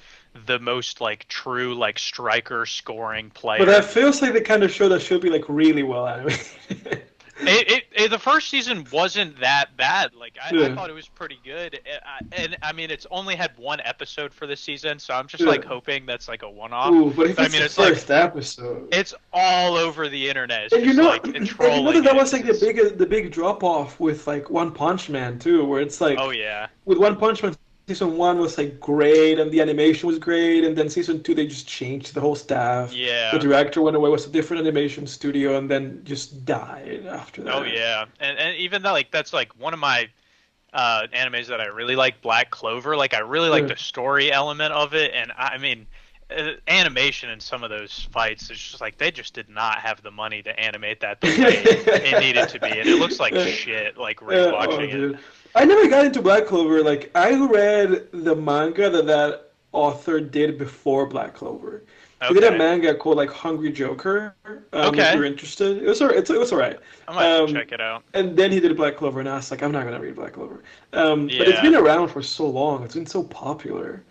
the most like true like striker scoring player. But that feels like the kind of show that should be like really well animated. The first season wasn't that bad. Like I thought it was pretty good, and I mean it's only had one episode for this season, so I'm just like hoping that's like a one-off. Ooh, but if I it's mean, the it's first like episode, it's all over the internet. It's and just like trolling. that was like the big drop off with like One Punch Man too, where it's like, oh yeah, with One Punch Man, season one was like great and the animation was great, and then season two they just changed the whole staff. Yeah. The director went away, was a different animation studio, and then just died after that. oh yeah, and even though like that's like one of my animes that I really like, Black Clover. Like I really like the story element of it, and I mean. Animation in some of those fights is just like they just did not have the money to animate that the way it needed to be, and it looks like shit. Like rewatching it. I never got into Black Clover. Like I read the manga that author did before Black Clover. He did a manga called like Hungry Joker. If you're interested, it was alright. It was alright. I might have to check it out. And then he did Black Clover, and I was like, I'm not gonna read Black Clover. But it's been around for so long. It's been so popular.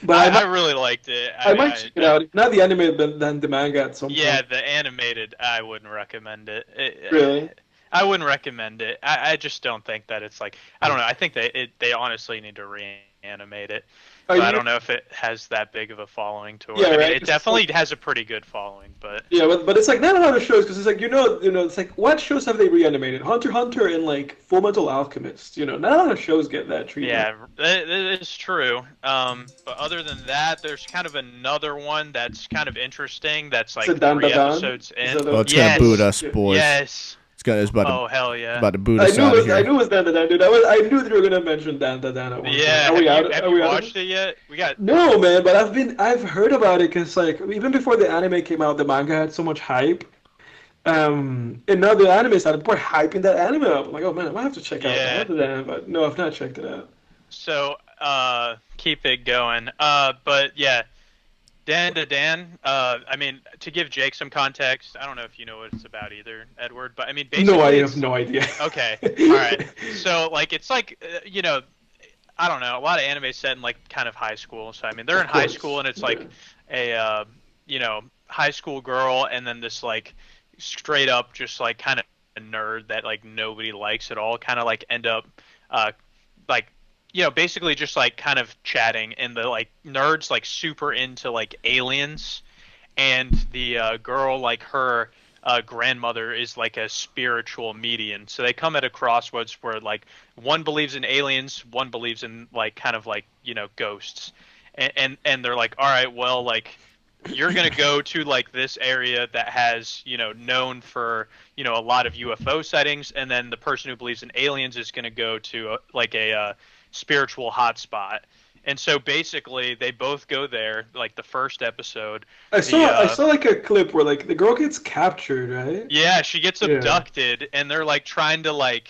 But I really liked it. I might check it out. Not the animated, but then the manga at some point. Yeah, the animated, I wouldn't recommend it. Really? I wouldn't recommend it. I just don't think that it's like I don't know. I think they honestly need to reanimate it. But I don't know if it has that big of a following to it. Yeah, I mean, right, it definitely has a pretty good following, but yeah, but it's like not a lot of shows because it's like it's like what shows have they reanimated? Hunter x Hunter and like Full Metal Alchemist. Not a lot of shows get that treatment. Yeah, it is true. But other than that, there's kind of another one that's kind of interesting. That's like 3 episodes in. Oh, it's gonna boot us, boys. Yes. It's about oh hell yeah! About to boot us out of here. I knew it was Dandadan, dude. I knew that you were gonna mention Dandadan at one Yeah. point. Have you watched it yet? We got no, man. But I've heard about it because like even before the anime came out, the manga had so much hype. And now the anime started people are hyping that anime up. I'm like, oh man, I might have to check out Dandadan. But no, I've not checked it out. So keep it going. But yeah. Dandadan, I mean, to give Jake some context, I don't know if you know what it's about either, Edward, but I mean, basically... No, I have no idea. Okay, alright. So, like, it's like, I don't know, a lot of anime set in, like, kind of high school. So, I mean, they're in high school, and it's, like, a, high school girl, and then this, like, straight up just, like, kind of nerd that like nobody likes at all kind of like end up uh like basically just like kind of chatting, and the like nerds like super into like aliens, and the girl, like her grandmother is like a spiritual medium, so they come at a crossroads where like one believes in aliens, one believes in like kind of like ghosts, and they're like, all right, well, like you're gonna go to like this area that has known for a lot of UFO sightings, and then the person who believes in aliens is gonna go to like a spiritual hotspot. And so basically, they both go there. Like the first episode, I saw like a clip where like the girl gets captured, right? yeah, she gets Yeah. abducted, and they're like trying to like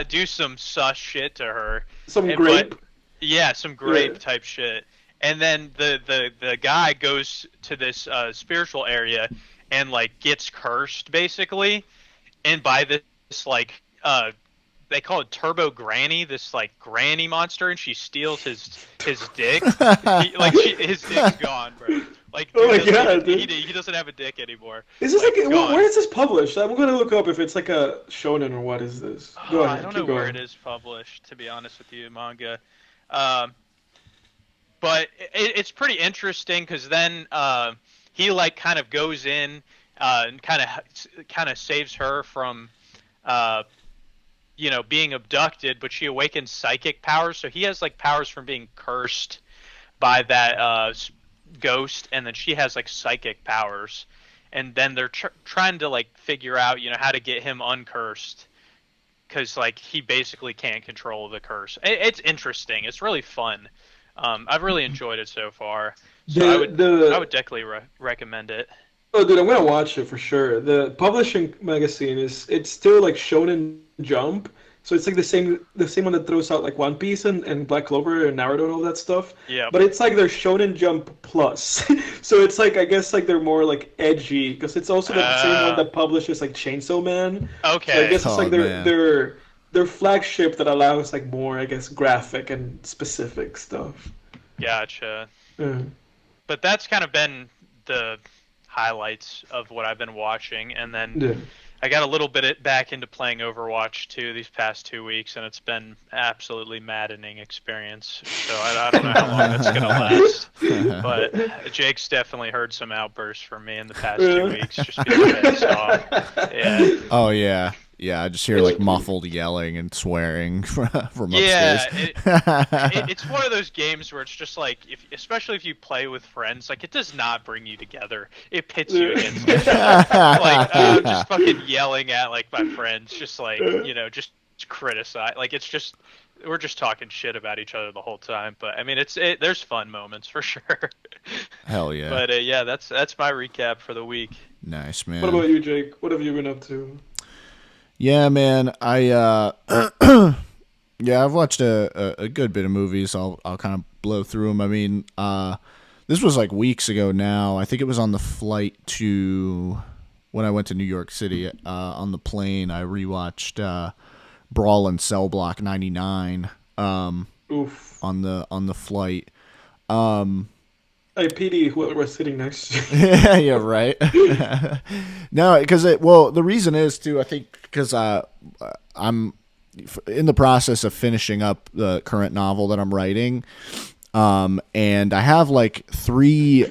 do some sus shit to her. Some And grape. yeah, some grape Yeah. type shit. And then the guy goes to this spiritual area and like gets cursed basically, and by this like they call it Turbo Granny, this like granny monster, and she steals his dick. His dick's gone, bro. Like, Oh my dude God, he doesn't have a dick anymore. Is this like, gone. where is this published? I'm gonna look up if it's like a shonen or what is this. Go ahead, I don't keep know where going. it is published, to be honest with you, manga. Um, but it's pretty interesting because then he like kind of goes in and kind of saves her from being abducted, but she awakens psychic powers, so he has like powers from being cursed by that ghost, and then she has like psychic powers, and then they're trying to like figure out how to get him uncursed, because like he basically can't control the curse. It's interesting. It's really fun. I've really enjoyed it so far, so I would definitely recommend it. Oh, dude, I'm gonna watch it for sure. The publishing magazine it's still like Shonen Jump, so it's like the same one that throws out like One Piece and Black Clover and Naruto and all that stuff. Yeah. But it's like their Shonen Jump Plus, so it's like I guess like they're more like edgy because it's also the same one that publishes like Chainsaw Man. So I Okay. guess it's like man. their flagship that allows like more I guess graphic and specific stuff. Gotcha. Yeah. But that's kind of been the highlights of what I've been watching, and then Yeah. I got a little bit back into playing Overwatch 2 these past 2 weeks, and it's been absolutely maddening experience. So I don't know how long that's gonna last. But Jake's definitely heard some outbursts from me in the past 2 weeks, just being pissed off. Yeah. Oh yeah, yeah. I just hear like muffled yelling and swearing from Yeah, upstairs. it's one of those games where it's just like, especially if you play with friends, like it does not bring you together. It pits you against each other. Like I'm just fucking yelling at like my friends, just like just criticize. Like it's just we're just talking shit about each other the whole time. But I mean, there's fun moments for sure. Hell yeah. But yeah, that's my recap for the week. Nice, man. What about you, Jake? What have you been up to? Yeah, man. I yeah, I've watched a good bit of movies. I'll kind of blow through them. I mean, this was like weeks ago now. I think it was on the flight to when I went to New York City. On the plane, I rewatched Brawl and Cell Block 99. Oof. On the flight. I pity whoever was sitting next to you. Yeah, yeah, right. No, because the reason is too. I think because I'm in the process of finishing up the current novel that I'm writing, and I have like three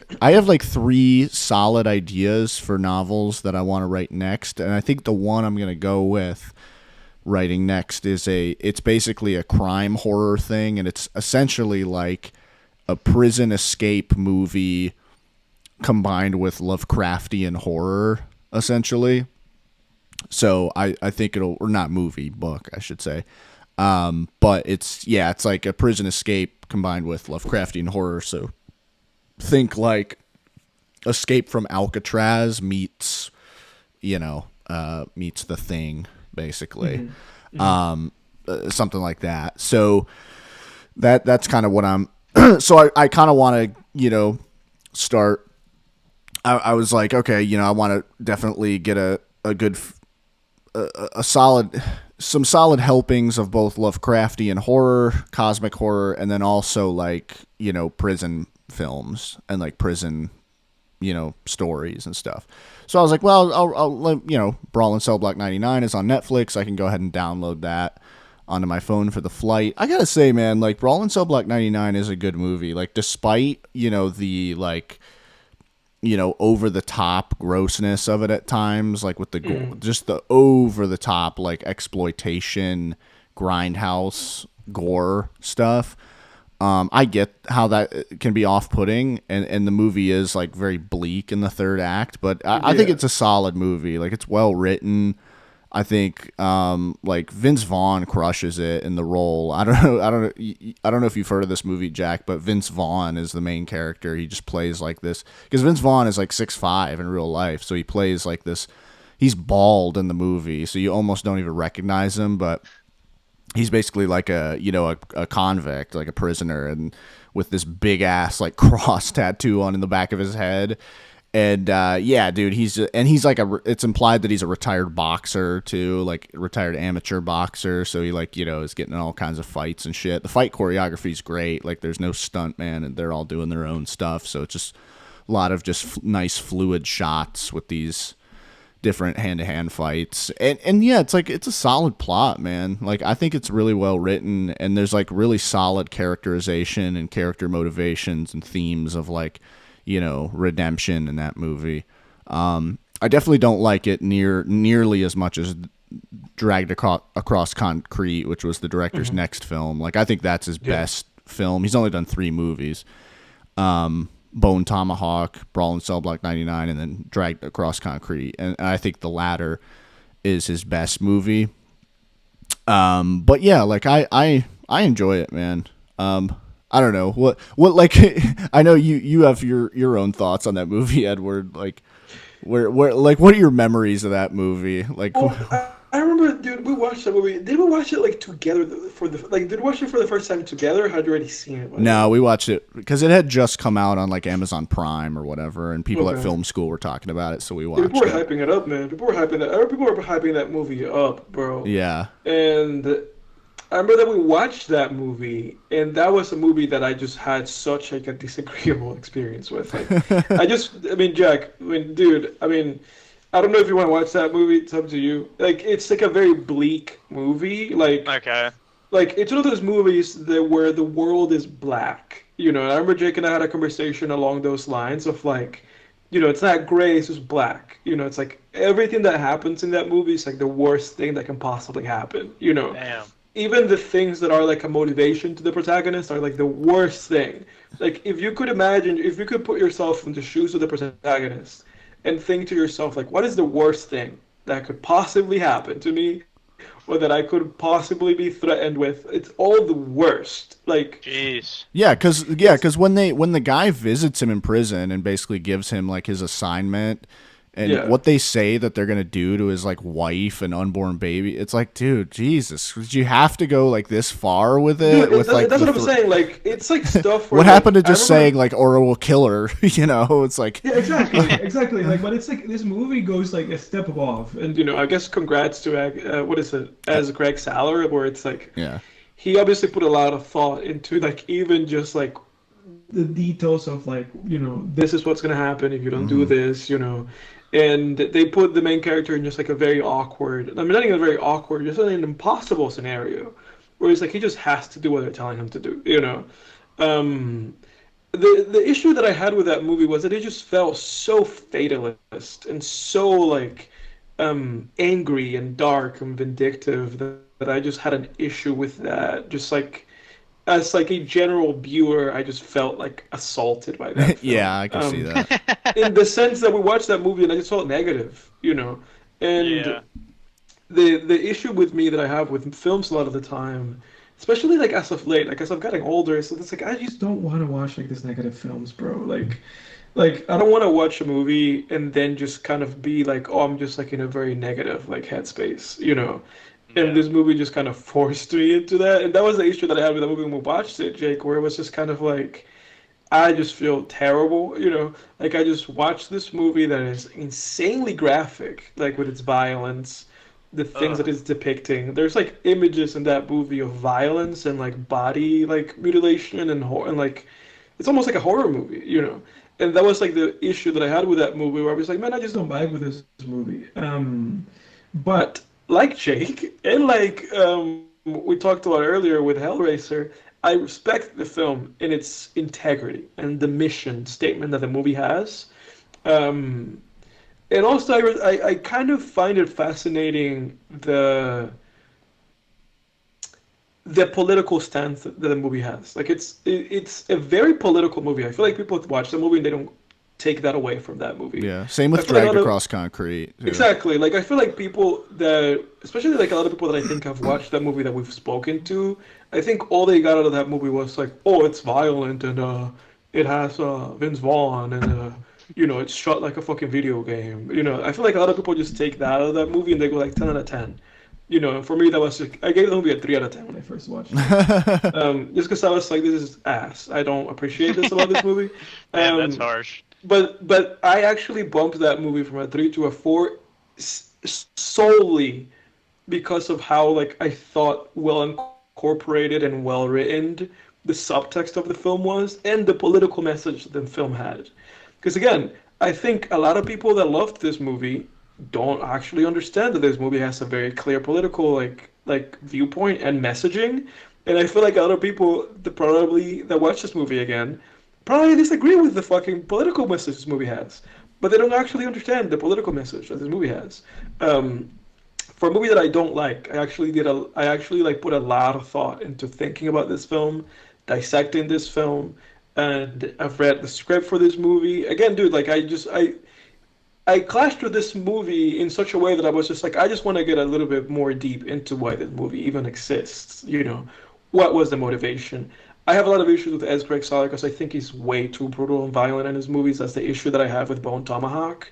solid ideas for novels that I want to write next, and I think the one I'm gonna go with writing next it's basically a crime horror thing, and it's essentially like a prison escape movie combined with Lovecraftian horror, essentially. So I think or not movie, book, I should say. But it's like a prison escape combined with Lovecraftian horror. So think like Escape from Alcatraz meets The Thing, basically. Mm-hmm. Something like that. So that's kind of what I'm so I kind of want to, start. I was like, okay, I want to definitely get a good, some solid helpings of both Lovecraftian horror, cosmic horror, and then also like, prison films and like prison stories and stuff. So I was like, well, Brawl in Cell Block 99 is on Netflix. I can go ahead and download that onto my phone for the flight. I gotta say, man, like Brawl in Cell Block 99 is a good movie. Like despite the like over the top grossness of it at times, like with the just the over the top like exploitation, grindhouse gore stuff. I get how that can be off-putting, and the movie is like very bleak in the third act, but I think it's a solid movie. Like it's well written. I think like Vince Vaughn crushes it in the role. I don't know if you've heard of this movie, Jack, but Vince Vaughn is the main character. He just plays like this because Vince Vaughn is like 6'5" in real life, so he plays like this. He's bald in the movie, so you almost don't even recognize him, but he's basically like a convict, like a prisoner, and with this big ass like cross tattoo on in the back of his head. And yeah, dude, he's like it's implied that he's a retired boxer too, like retired amateur boxer. So he like is getting in all kinds of fights and shit. The fight choreography is great. Like there's no stunt man, and they're all doing their own stuff. So it's just a lot of just nice fluid shots with these different hand-to-hand fights, and yeah, it's like it's a solid plot, man. Like I think it's really well written, and there's like really solid characterization and character motivations and themes of like redemption in that movie. I definitely don't like it nearly as much as Dragged Across Concrete, which was the director's next film. Like I think that's his best film. He's only done 3 movies. Bone Tomahawk, Brawl in Cell Block 99, and then Dragged Across Concrete. And I think the latter is his best movie. But yeah, like I enjoy it, man. I don't know what like I know you have your own thoughts on that movie, Edward. Like where like what are your memories of that movie? Like I remember, dude, we watched that movie. Did we watch it like together did we watch it for the first time together? Or had you already seen it? No, we watched it because it had just come out on like Amazon Prime or whatever, and people at film school were talking about it, so we watched People were hyping it up, man. People were hyping that movie up, bro. Yeah. And I remember that we watched that movie, and that was a movie that I just had such like a disagreeable experience with. Like, dude, I don't know if you want to watch that movie. It's up to you. Like, it's like a very bleak movie. Like, okay. Like, it's one of those movies where the world is black. And I remember Jake and I had a conversation along those lines of like, it's not gray, it's just black. It's like everything that happens in that movie is like the worst thing that can possibly happen. Damn. Even the things that are like a motivation to the protagonist are like the worst thing. Like if you could put yourself in the shoes of the protagonist and think to yourself like, what is the worst thing that could possibly happen to me or that I could possibly be threatened with? It's all the worst. Like, jeez. Yeah, because when the guy visits him in prison and basically gives him like his assignment and what they say that they're gonna do to his like wife and unborn baby, it's like, dude, Jesus, did you have to go like this far with it? Dude, that's what I'm saying. Like, it's like stuff. What happened to just saying like, or we'll kill her? It's like exactly. Like, but it's like this movie goes like a step above, and I guess congrats to what is it as Greg Saller, where it's like he obviously put a lot of thought into like even just like the details of like this is what's gonna happen if you don't do this, And they put the main character in just like a very awkward, not even a very awkward, just an impossible scenario, where it's like he just has to do what they're telling him to do, The issue that I had with that movie was that it just felt so fatalist and so like angry and dark and vindictive that I just had an issue with that. Just like as like a general viewer, I just felt like assaulted by that film. Yeah, I can see that. In the sense that we watched that movie and I just felt negative, And the issue with me that I have with films a lot of the time, especially like as of late, like as I'm getting older, so it's like I just don't want to watch like these negative films, bro. Like I don't want to watch a movie and then just kind of be like, oh, I'm just like in a very negative like headspace, And this movie just kind of forced me into that. And that was the issue that I had with the movie when we watched it, Jake, where it was just kind of like, I just feel terrible, Like I just watched this movie that is insanely graphic, like with its violence, the things that it's depicting. There's like images in that movie of violence and like body like mutilation and like it's almost like a horror movie, you know. And that was like the issue that I had with that movie, where I was like, man, I just don't vibe with this movie. But like Jake, and like we talked about earlier with Hellraiser, I respect the film in its integrity and the mission statement that the movie has. Um, and also, I kind of find it fascinating the political stance that the movie has. Like it's a very political movie. I feel like people watch the movie and they don't take that away from that movie. Yeah. Same I with feel like a Dragged lot of Across Concrete. Too. exactly like I feel like people that, especially like a lot of people that I think have watched that movie that we've spoken to, I think all they got out of that movie was like, oh, it's violent and it has Vince Vaughn and you know, it's shot like a fucking video game. You know, I feel like a lot of people just take that out of that movie and they go like 10 out of 10. You know, for me that was like, I gave the movie a 3 out of 10 when I first watched it. Just because I was like, this is ass. I don't appreciate this about this movie. Man, that's Um, harsh. but I actually bumped that movie from a 3 to a 4 solely because of how like I thought well incorporated and well written the subtext of the film was and the political message the film had. Because again, I think a lot of people that loved this movie don't actually understand that this movie has a very clear political like viewpoint and messaging. And I feel like a lot of people that probably that watch this movie again probably disagree with the fucking political message this movie has, but they don't actually understand the political message that this movie has. Um, for a movie that I don't like, I actually like put a lot of thought into thinking about this film, dissecting this film, and I've read the script for this movie. Again, dude, like I clashed with this movie in such a way that I was just like, I just want to get a little bit more deep into why this movie even exists. You know, what was the motivation? I have a lot of issues with S. Greg Soller because I think he's way too brutal and violent in his movies. That's the issue that I have with Bone Tomahawk.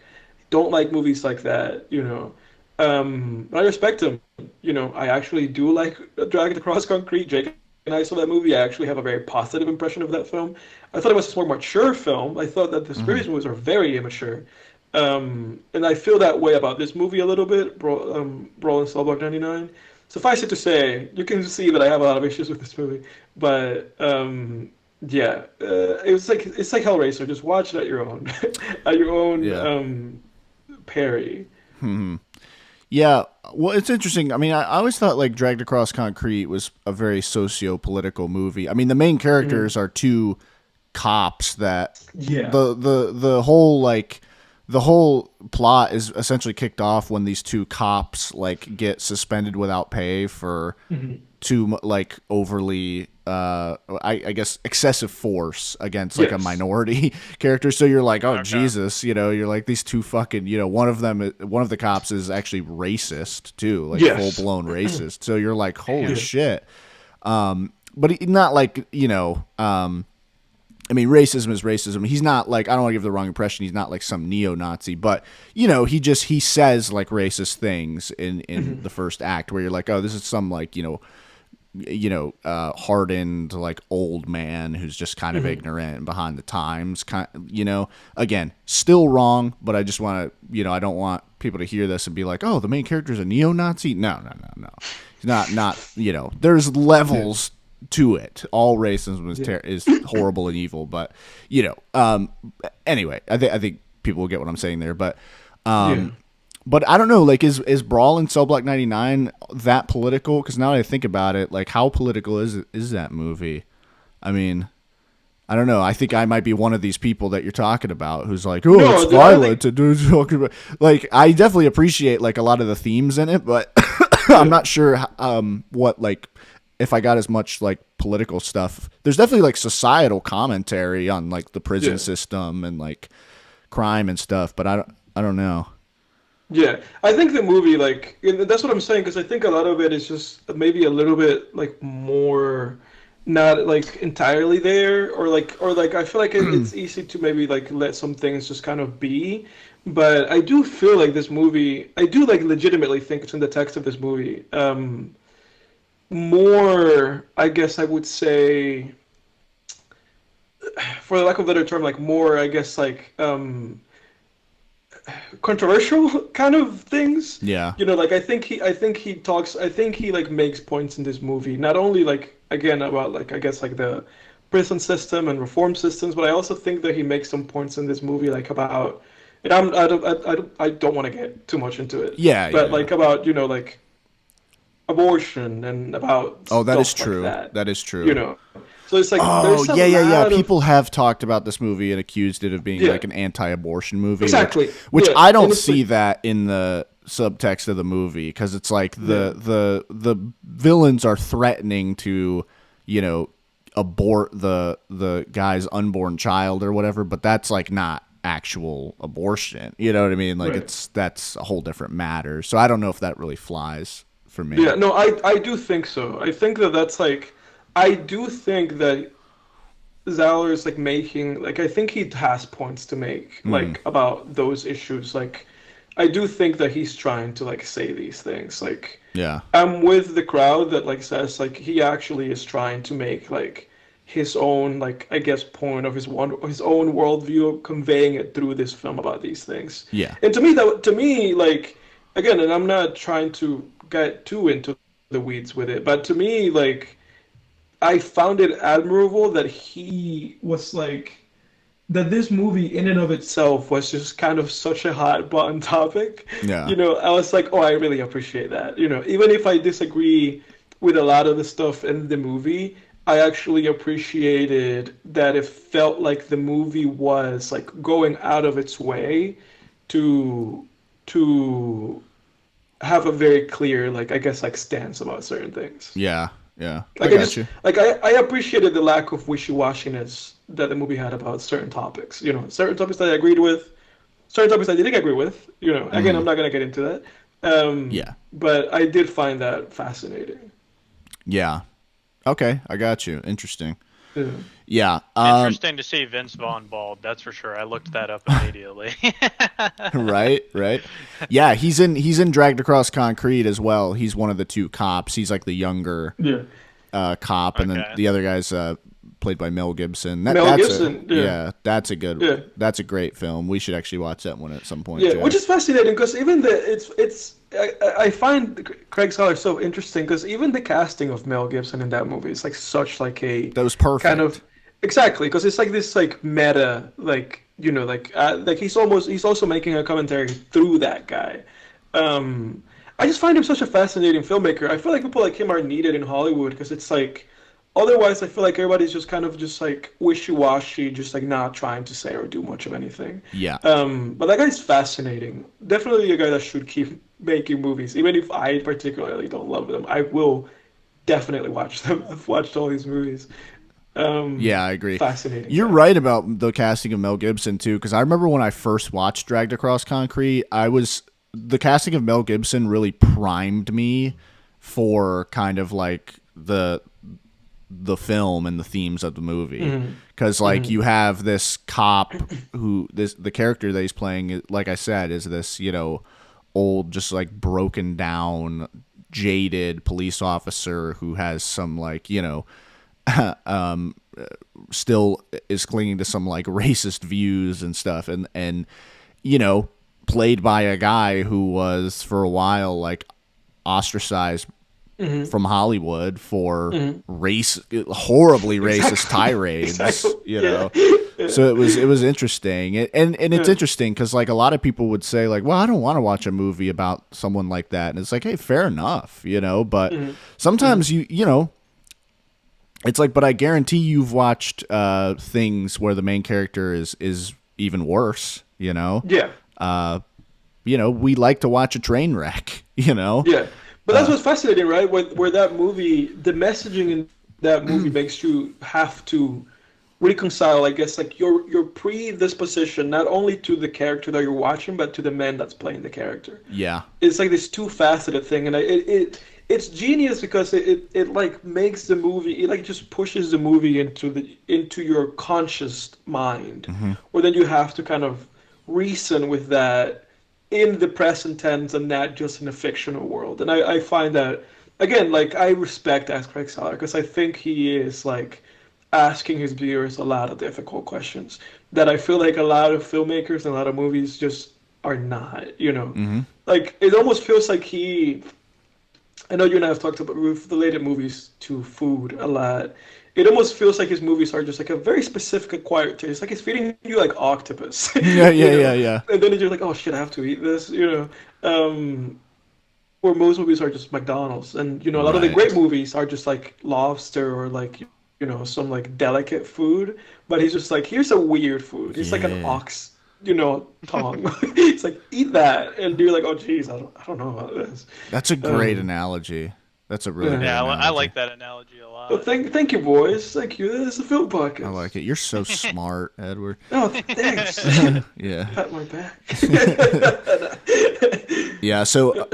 Don't like movies like that, you know. But I respect him. You know, I actually do like Dragged Across Concrete. Jake and I saw that movie. I actually have a very positive impression of that film. I thought it was a more mature film. I thought that the previous movies are very immature. And I feel that way about this movie a little bit, Brawl and Cell Block 99. Suffice it to say, you can see that I have a lot of issues with this movie. But yeah, it's like Hellraiser. Just watch it at your own at your own Yeah. Perry. Yeah, well, it's interesting. I mean, I always thought like Dragged Across Concrete was a very socio-political movie. I mean, the main characters are two cops that Yeah. the whole plot is essentially kicked off when these two cops like get suspended without pay for too like overly I guess excessive force against like a Yes. minority character. So you're like, oh Okay. Jesus, you know, you're like these two fucking, you know, one of the cops is actually racist too, like Yes. full blown racist. So you're like, holy Yeah. shit. But not like, you know, I mean, racism is racism. He's not like, I don't want to give the wrong impression. He's not like some neo-Nazi, but you know, he says like racist things in the first act where you're like, oh, this is some like, hardened like old man who's just kind of ignorant and behind the times, you know, again, still wrong, but I just want to, you know, I don't want people to hear this and be like, oh, the main character is a neo-Nazi. No. He's not, you know, there's levels to it. All racism is horrible and evil, but you know, anyway, I think people will get what I'm saying there, but Yeah. but I don't know, like is Brawl and Cell Block 99 that political? Because now that I think about it, like how political is that movie? I mean, I don't know. I think I might be one of these people that you're talking about who's like, oh, No, it's dude, I violent. Like, I definitely appreciate like a lot of the themes in it, but I'm not sure what like if I got as much like political stuff. There's definitely like societal commentary on like the prison system and like crime and stuff, but I don't know. Yeah, I think the movie, like, and that's what I'm saying, because I think a lot of it is just maybe a little bit like more not like entirely there, or like I feel like it's easy to maybe like let some things just kind of be, but I do feel like this movie, I do like legitimately think it's in the text of this movie. More, I guess I would say, for the lack of a better term, like more, I guess like controversial kind of things. Yeah. You know, like I think he like makes points in this movie, not only like again about like I guess like the prison system and reform systems, but I also think that he makes some points in this movie like about, and I don't want to get too much into it, Yeah, but yeah. like about like abortion and about Oh, that is stuff like true. that, That is true. you know. So it's like Oh, there's a yeah, yeah, yeah. lot of People have talked about this movie and accused it of being yeah, like an anti-abortion movie, exactly, which yeah, I and don't it's see like that in the subtext of the movie because it's like yeah, the villains are threatening to, you know, abort the guy's unborn child or whatever, but that's like not actual abortion. You know what I mean? Like right. that's a whole different matter. So I don't know if that really flies for me. Yeah, no, I do think so. I think that that's like, I do think that Zeller is like making like I think he has points to make Mm, like about those issues. Like I do think that he's trying to like say these things. Like yeah. I'm with the crowd that like says like he actually is trying to make like his own like I guess point of his own worldview, conveying it through this film about these things. Yeah. And to me like again, and I'm not trying to get too into the weeds with it, but to me like I found it admirable that he was like that this movie in and of itself was just kind of such a hot button topic. Yeah. You know, I was like, oh, I really appreciate that. You know, even if I disagree with a lot of the stuff in the movie, I actually appreciated that it felt like the movie was like going out of its way to to have a very clear like I guess like stance about certain things. Yeah. Yeah. I Like I got just you. like I appreciated the lack of wishy-washiness that the movie had about certain topics. You know, certain topics that I agreed with, certain topics I didn't agree with. You know, again, I'm Mhm. not gonna get into that. Yeah. But I did find that fascinating. Yeah. Okay, I got you. Interesting. Yeah. Yeah. Interesting to see Vince Vaughn bald. That's for sure. I looked that up immediately. Right, right. Yeah, he's in Dragged Across Concrete as well. He's one of the two cops. He's like the younger Yeah. cop, and then Okay. the other guy's played by Mel Gibson. That Mel that's a Gibson. Yeah. yeah, Yeah. that's a great film. We should actually watch that one at some point, Yeah, which Jack. is fascinating because even I find Craig Saller so interesting because even the casting of Mel Gibson in that movie is like such like a That was kind perfect. of exactly because it's like this like meta like you know like he's also making a commentary through that guy. I just find him such a fascinating filmmaker. I feel like people like him are needed in Hollywood because it's like otherwise I feel like everybody's just kind of just like wishy-washy, just like not trying to say or do much of anything. Yeah. But that guy's fascinating. Definitely a guy that should keep making movies, even if I particularly don't love them. I will definitely watch them. I've watched all these movies. Yeah, I agree. Fascinating You're guy. right about the casting of Mel Gibson too, because I remember when I first watched Dragged Across Concrete, the casting of Mel Gibson really primed me for kind of like the film and the themes of the movie, because like you have this cop who the character that he's playing, like I said, is this old, just like broken down, jaded police officer who has some like still is clinging to some like racist views and stuff, and played by a guy who was for a while like ostracized from Hollywood for horribly racist tirades, Exactly. So it was interesting, and it's interesting because like a lot of people would say like, well, I don't want to watch a movie about someone like that, and it's like, hey, fair enough, but sometimes it's like, but I guarantee you've watched things where the main character is even worse, Yeah. we like to watch a train wreck, Yeah. But that's what's fascinating, right? Where that movie, the messaging in that movie makes you have to reconcile, I guess, like your predisposition not only to the character that you're watching, but to the man that's playing the character. Yeah. It's like this two-faceted thing, and it's genius because it like makes the movie, it like just pushes the movie into your conscious mind, where then you have to kind of reason with that in the present tense and not just in a fictional world. And I find that, again, like I respect as Craig Saller because I think he is like asking his viewers a lot of difficult questions that I feel like a lot of filmmakers and a lot of movies just are not, Like it almost feels like he I know you and I have talked about we've related movies to food a lot. It almost feels like his movies are just like a very specific acquired taste. Like he's feeding you like octopus, Yeah, you yeah, yeah, know, yeah. and then you're just like, oh shit, I have to eat this, you know. Where most movies are just McDonald's, and a lot of the Right. great movies are just like lobster or like some like delicate food. But he's just like, here's a weird food. It's like an Yeah. ox, tongue. It's like eat that, and you're like, oh geez, I don't know about this. That's a great Um, analogy. That's a really yeah. good Yeah, I analogy. like that analogy a Well, lot. thank you, boys. Thank you. This is a film I like podcast. it. You're so smart, Edward. Oh, thanks. Yeah. Pat my back. Yeah, so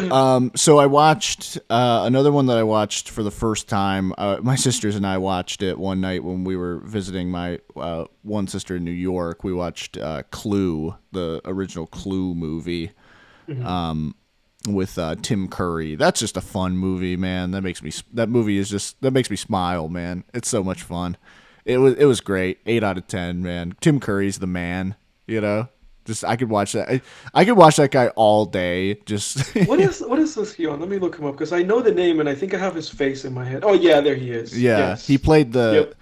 I watched another one that I watched for the first time. My sisters and I watched it one night when we were visiting my one sister in New York. We watched Clue, the original Clue movie, with Tim Curry. That's just a fun movie, man. That makes me smile, man. It's so much fun. It was great. 8 out of 10, man. Tim Curry's the man. You know. Just I could watch that. I could watch that guy all day. Just What is this he on? Let me look him up because I know the name and I think I have his face in my head. Oh yeah, there he is. yeah, he Yes. played the Yep.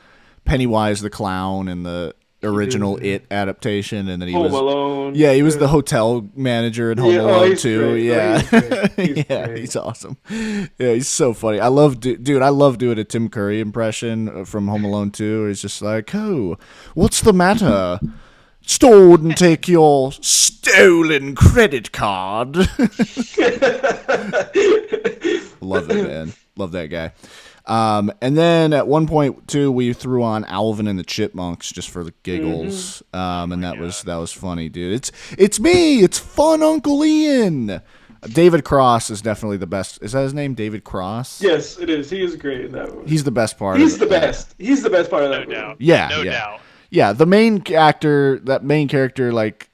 Pennywise the clown in the He original did. It adaptation, and then Home Alone. he was the hotel manager in Home Yeah, oh, Alone he's too. great. No, Yeah, he's great. He's yeah, great. he's awesome. Yeah, he's so funny. I love dude. I love doing a Tim Curry impression from Home Alone 2. He's just like, "Oh, what's the matter? Stored and take your stolen credit card." Love it, man. Love that guy. And then at one point too, we threw on Alvin and the Chipmunks just for the giggles. And that was funny, dude. It's me. It's fun, Uncle Ian. David Cross is definitely the best. Is that his name, David Cross? Yes, it is. He is great in that one. He's the best part He's of the it. best. He's the best part of No that movie. doubt. Yeah, No yeah. doubt. Yeah, that main character, like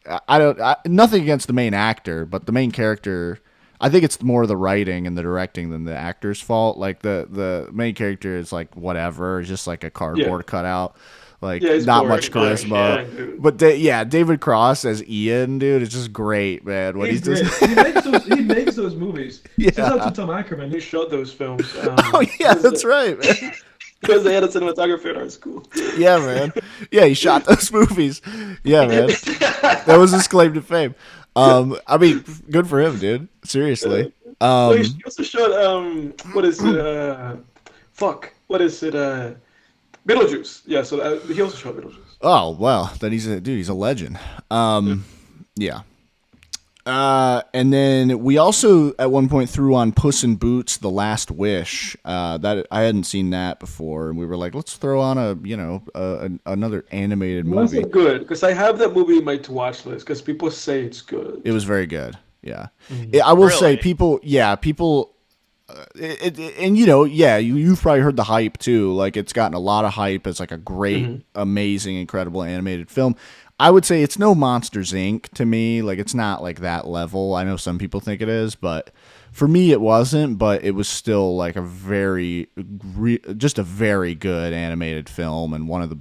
nothing against the main actor, but the main character, I think it's more the writing and the directing than the actor's fault. Like the main character is like whatever, it's just like a cardboard cutout, like Yeah, he's not boring. much charisma. Yeah, dude. But David Cross as Ian, dude, it's just great, man. What He's he's great. just He makes those movies. Yeah. Shout out to Tom Ackerman. He shot those films. oh yeah, that's right, man. Because they had a cinematographer in our school. Yeah, man. Yeah, he shot those movies. Yeah, man. That was his claim to fame. I mean, good for him, dude. Seriously. Well, he also shot what is it? What is it? Beetlejuice. Yeah, so he also shot Beetlejuice. Oh well, then he's a legend. Yeah. And then we also at one point threw on Puss in Boots: The Last Wish. That I hadn't seen that before, and we were like, let's throw on another animated Was movie. it good? Because I have that movie in my to watch list because people say it's good. It was very good. Yeah, I will say Really? people. Yeah, people. And you've probably heard the hype too. Like it's gotten a lot of hype as like a great, amazing, incredible animated film. I would say it's no Monsters Inc. to me. Like it's not like that level. I know some people think it is, but for me it wasn't. But it was still like just a very good animated film and one of the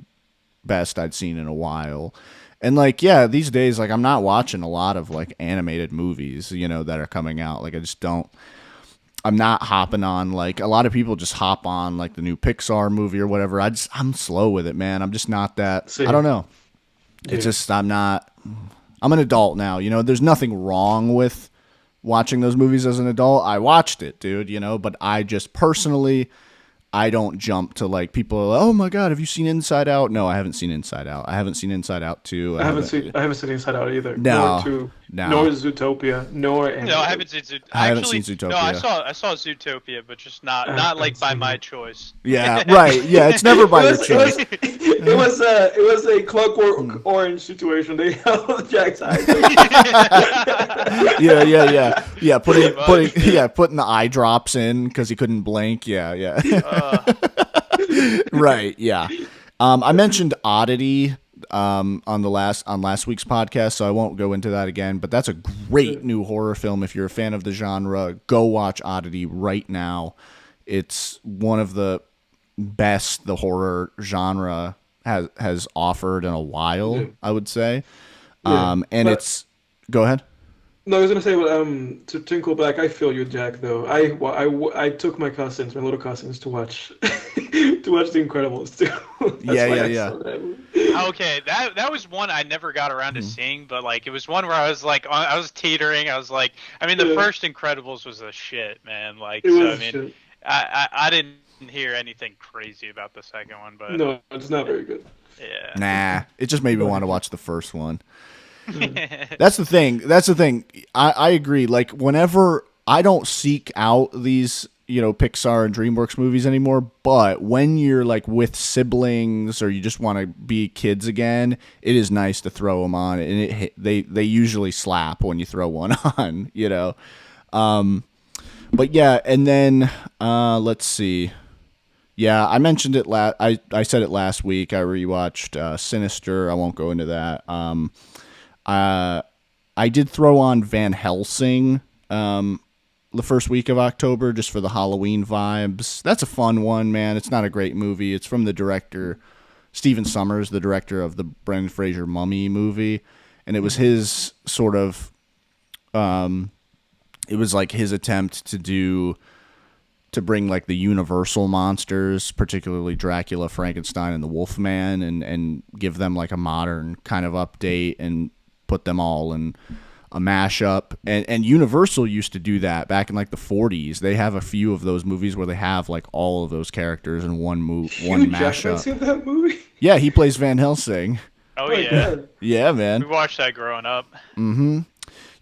best I'd seen in a while. And like, yeah, these days, like I'm not watching a lot of like animated movies, that are coming out. Like I just don't. I'm not hopping on like a lot of people just hop on like the new Pixar movie or whatever. I'm slow with it, man. I'm just not that. Same. I don't know. It's Yeah. just I'm not. I'm an adult now. There's nothing wrong with watching those movies as an adult. I watched it, dude. But I just personally. I don't jump to like people are like, oh my god, have you seen Inside Out? No, I haven't seen Inside Out. I haven't seen Inside Out 2. I haven't seen Inside Out either. No, Nor two. no. Nor Zootopia. Nor any. No, I haven't seen Zootopia. I haven't Actually, seen no, I Zootopia. saw Zootopia, but just not haven't like by seen my it. choice. Yeah, right. Yeah, it's never by your choice. It was a Clockwork Orange situation. They held Jack's eyes. Yeah. Putting much. putting the eye drops in because he couldn't blink. Yeah. Right. Yeah. I mentioned Oddity on last week's podcast, so I won't go into that again. But that's a great new horror film. If you're a fan of the genre, go watch Oddity right now. It's one of the best the horror genre has offered in a while. I would say. Yeah, And but- it's go ahead. No, I was gonna say, well, to Twinkle Black, I feel you, Jack. Though I took my cousins, my little cousins, to watch to watch The Incredibles too. That's Yeah, why yeah, I yeah. saw that movie. Okay, that was one I never got around to Mhm. seeing, but like it was one where I was like I was teetering. I was like, I mean, the Yeah, first Incredibles was a shit, man. Like, it so I was mean, shit. I didn't hear anything crazy about the second one, but No, it's not very good. yeah. Nah, it just made me Not want to even. watch the first one. Yeah. That's the thing. That's the thing. I agree. Like whenever I don't seek out these, Pixar and DreamWorks movies anymore, but when you're like with siblings or you just want to be kids again, it is nice to throw them on, and they usually slap when you throw one on. But yeah, and then let's see. Yeah, I mentioned it I said it last week. I rewatched Sinister. I won't go into that. Uh, I did throw on Van Helsing the first week of October just for the Halloween vibes. That's a fun one, man. It's not a great movie. It's from the director Stephen Sommers, the director of the Brendan Fraser Mummy movie, and it was his sort of it was like his attempt to bring like the universal monsters, particularly Dracula, Frankenstein, and the Wolfman, and give them like a modern kind of update and put them all in a mashup. And Universal used to do that back in like the 40s. They have a few of those movies where they have like all of those characters in one Hugh Jackman's mashup. in that movie. Yeah, he plays Van Helsing. Oh Oh my yeah, god. Yeah, we man. watched that growing up.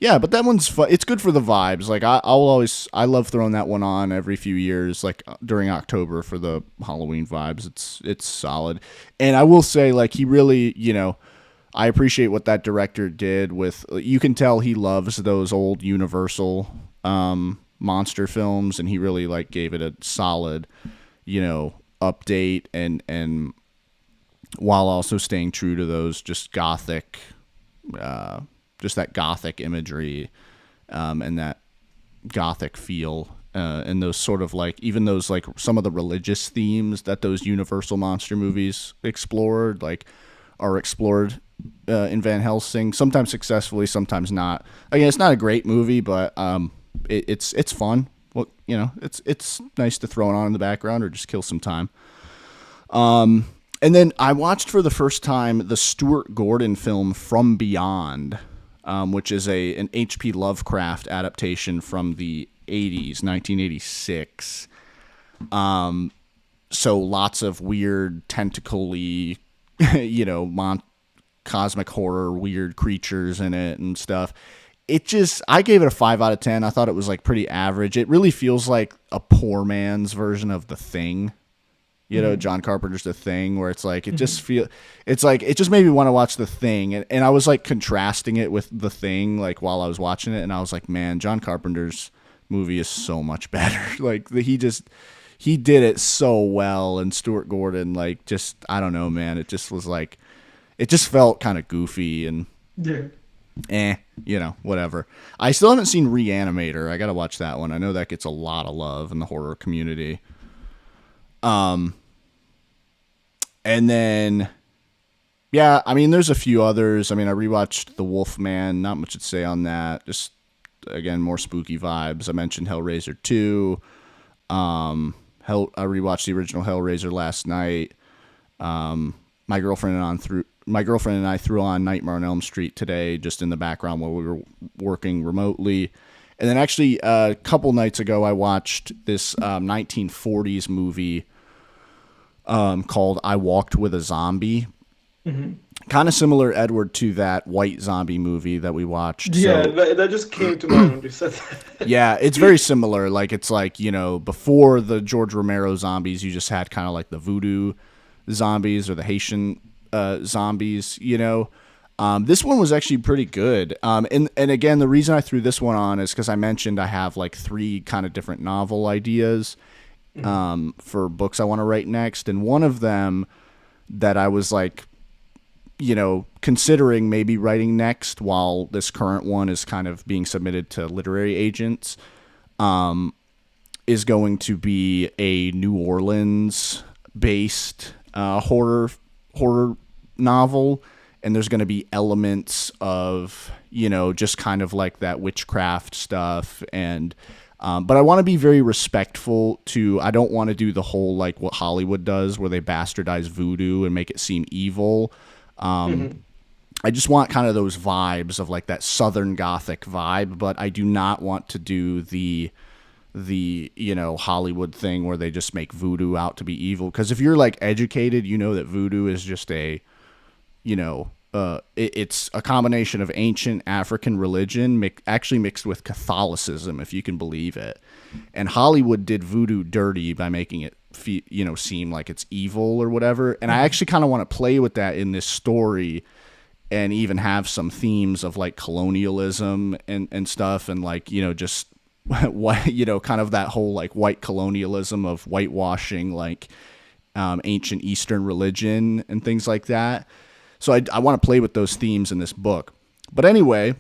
Yeah, but that one's fun. It's good for the vibes. Like I love throwing that one on every few years, like during October for the Halloween vibes. It's solid, and I will say, like he really, I appreciate what that director did with. You can tell he loves those old Universal monster films, and he really like gave it a solid, update and while also staying true to those just gothic. Just that gothic imagery and that gothic feel and those sort of like even those like some of the religious themes that those Universal monster movies explored like are explored in Van Helsing, sometimes successfully, sometimes not. Again, it's not a great movie, but it's fun. Well, it's nice to throw it on in the background or just kill some time. And then I watched for the first time the Stuart Gordon film From Beyond, which is an H.P. Lovecraft adaptation from the 80s, 1986. So lots of weird, tentacly, cosmic horror, weird creatures in it and stuff. I gave it a 5 out of 10. I thought it was like pretty average. It really feels like a poor man's version of The Thing. John Carpenter's The Thing, where it's like it's like it just made me want to watch The Thing, and I was like contrasting it with The Thing, like while I was watching it, and I was like, man, John Carpenter's movie is so much better. Like he did it so well, and Stuart Gordon, like just I don't know, man, it just was like it just felt kind of goofy and Yeah. whatever. I still haven't seen Reanimator. I gotta watch that one. I know that gets a lot of love in the horror community. And then, yeah, I mean, there's a few others. I mean, I rewatched The Wolfman. Not much to say on that. Just, again, more spooky vibes. I mentioned Hellraiser 2. I rewatched the original Hellraiser last night. My girlfriend and I threw on Nightmare on Elm Street today, just in the background while we were working remotely. And then actually, a couple nights ago, I watched this 1940s movie called I Walked with a Zombie. Kind of similar, Edward, to that White Zombie movie that we watched. Yeah, So, that just came to mind when you said that. yeah, it's very similar. Like, it's like, before the George Romero zombies, you just had kind of like the voodoo zombies or the Haitian zombies, This one was actually pretty good. And again, the reason I threw this one on is because I mentioned I have like 3 kind of different novel ideas for books I want to write next. And one of them that I was like, considering maybe writing next while this current one is kind of being submitted to literary agents, is going to be a New Orleans based horror novel. And there's going to be elements of, just kind of like that witchcraft stuff. And but I want to be very respectful to, I don't want to do the whole like what Hollywood does where they bastardize voodoo and make it seem evil. I just want kind of those vibes of like that Southern Gothic vibe, but I do not want to do the Hollywood thing where they just make voodoo out to be evil. Because if you're like educated, you know that voodoo is just a, it's a combination of ancient African religion actually mixed with Catholicism, if you can believe it. And Hollywood did voodoo dirty by making it seem like it's evil or whatever. And I actually kind of want to play with that in this story, and even have some themes of like colonialism and stuff, and like, just what, kind of that whole like white colonialism of whitewashing like ancient Eastern religion and things like that. So I want to play with those themes in this book. But anyway,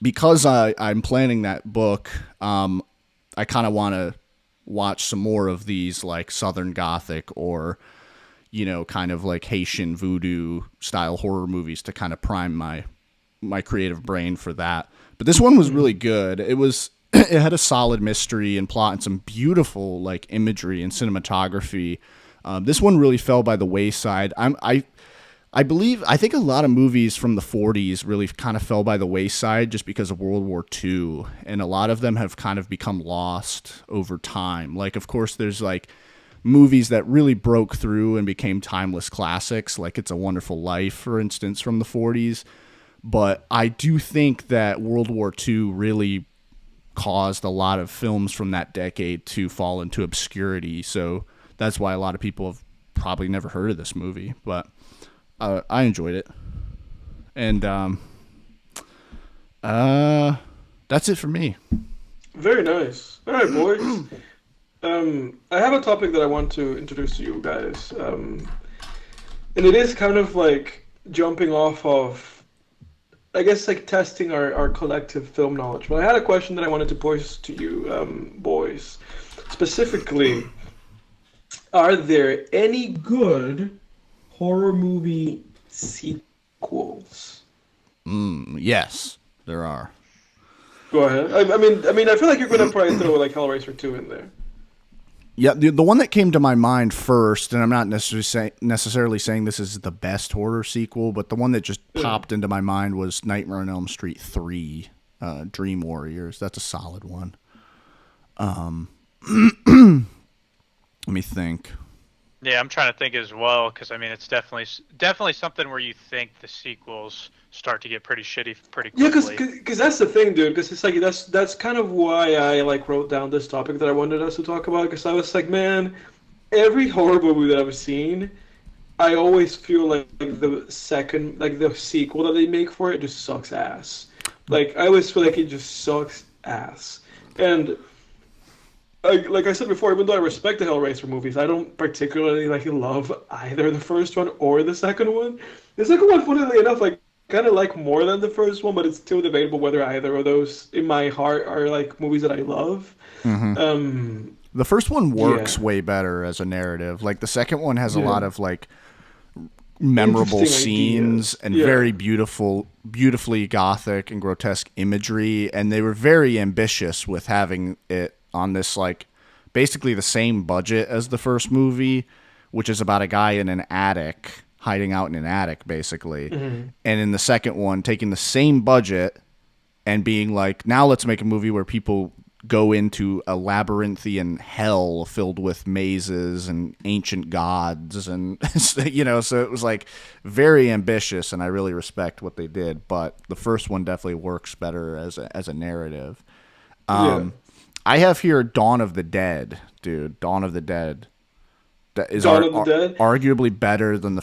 because I'm planning that book, I kind of want to watch some more of these like Southern Gothic or kind of like Haitian voodoo style horror movies to kind of prime my creative brain for that. But this one was really good. It had a solid mystery and plot and some beautiful like imagery and cinematography. This one really fell by the wayside. I think a lot of movies from the 40s really kind of fell by the wayside just because of World War II, and a lot of them have kind of become lost over time. Like, of course, there's like movies that really broke through and became timeless classics, like It's a Wonderful Life, for instance, from the 40s. But I do think that World War II really caused a lot of films from that decade to fall into obscurity. So that's why a lot of people have probably never heard of this movie. But I enjoyed it. And that's it for me. Very nice. All right, boys. I have a topic that I want to introduce to you guys. And it is kind of like jumping off of, I guess, like testing our collective film knowledge. But I had a question that I wanted to pose to you, boys. Specifically, are there any good horror movie sequels? Yes, there are. Go ahead. I mean, I feel like you're going to probably throw like Hellraiser 2 in there. Yeah, the one that came to my mind first, and I'm not necessarily saying this is the best horror sequel, but the one that just popped into my mind was Nightmare on Elm Street 3, Dream Warriors. That's a solid one. Let me think. Yeah, I'm trying to think as well, because I mean, it's definitely something where you think the sequels start to get pretty shitty pretty quickly. Yeah, because that's the thing, dude. Because it's like that's kind of why I like wrote down this topic that I wanted us to talk about. Because I was like, man, every horror movie that I've seen, I always feel like the sequel that they make for it just sucks ass. Like I always feel like it just sucks ass. And like I said before, even though I respect the Hellraiser movies, I don't particularly like love either the first one or the second one. The second one, funnily enough, like kind of like more than the first one, but it's still debatable whether either of those in my heart are like movies that I love. Mm-hmm. The first one works way better as a narrative. Like the second one has a lot of like memorable scenes and very beautifully gothic and grotesque imagery, and they were very ambitious with having it on this like basically the same budget as the first movie, which is about a guy in an attic hiding out in an attic basically. And in the second one taking the same budget and being like, now let's make a movie where people go into a labyrinthian hell filled with mazes and ancient gods, and so it was like very ambitious, and I really respect what they did. But the first one definitely works better as a narrative. I have here Dawn of the Dead, dude. Dawn of the Dead. That is arguably better than the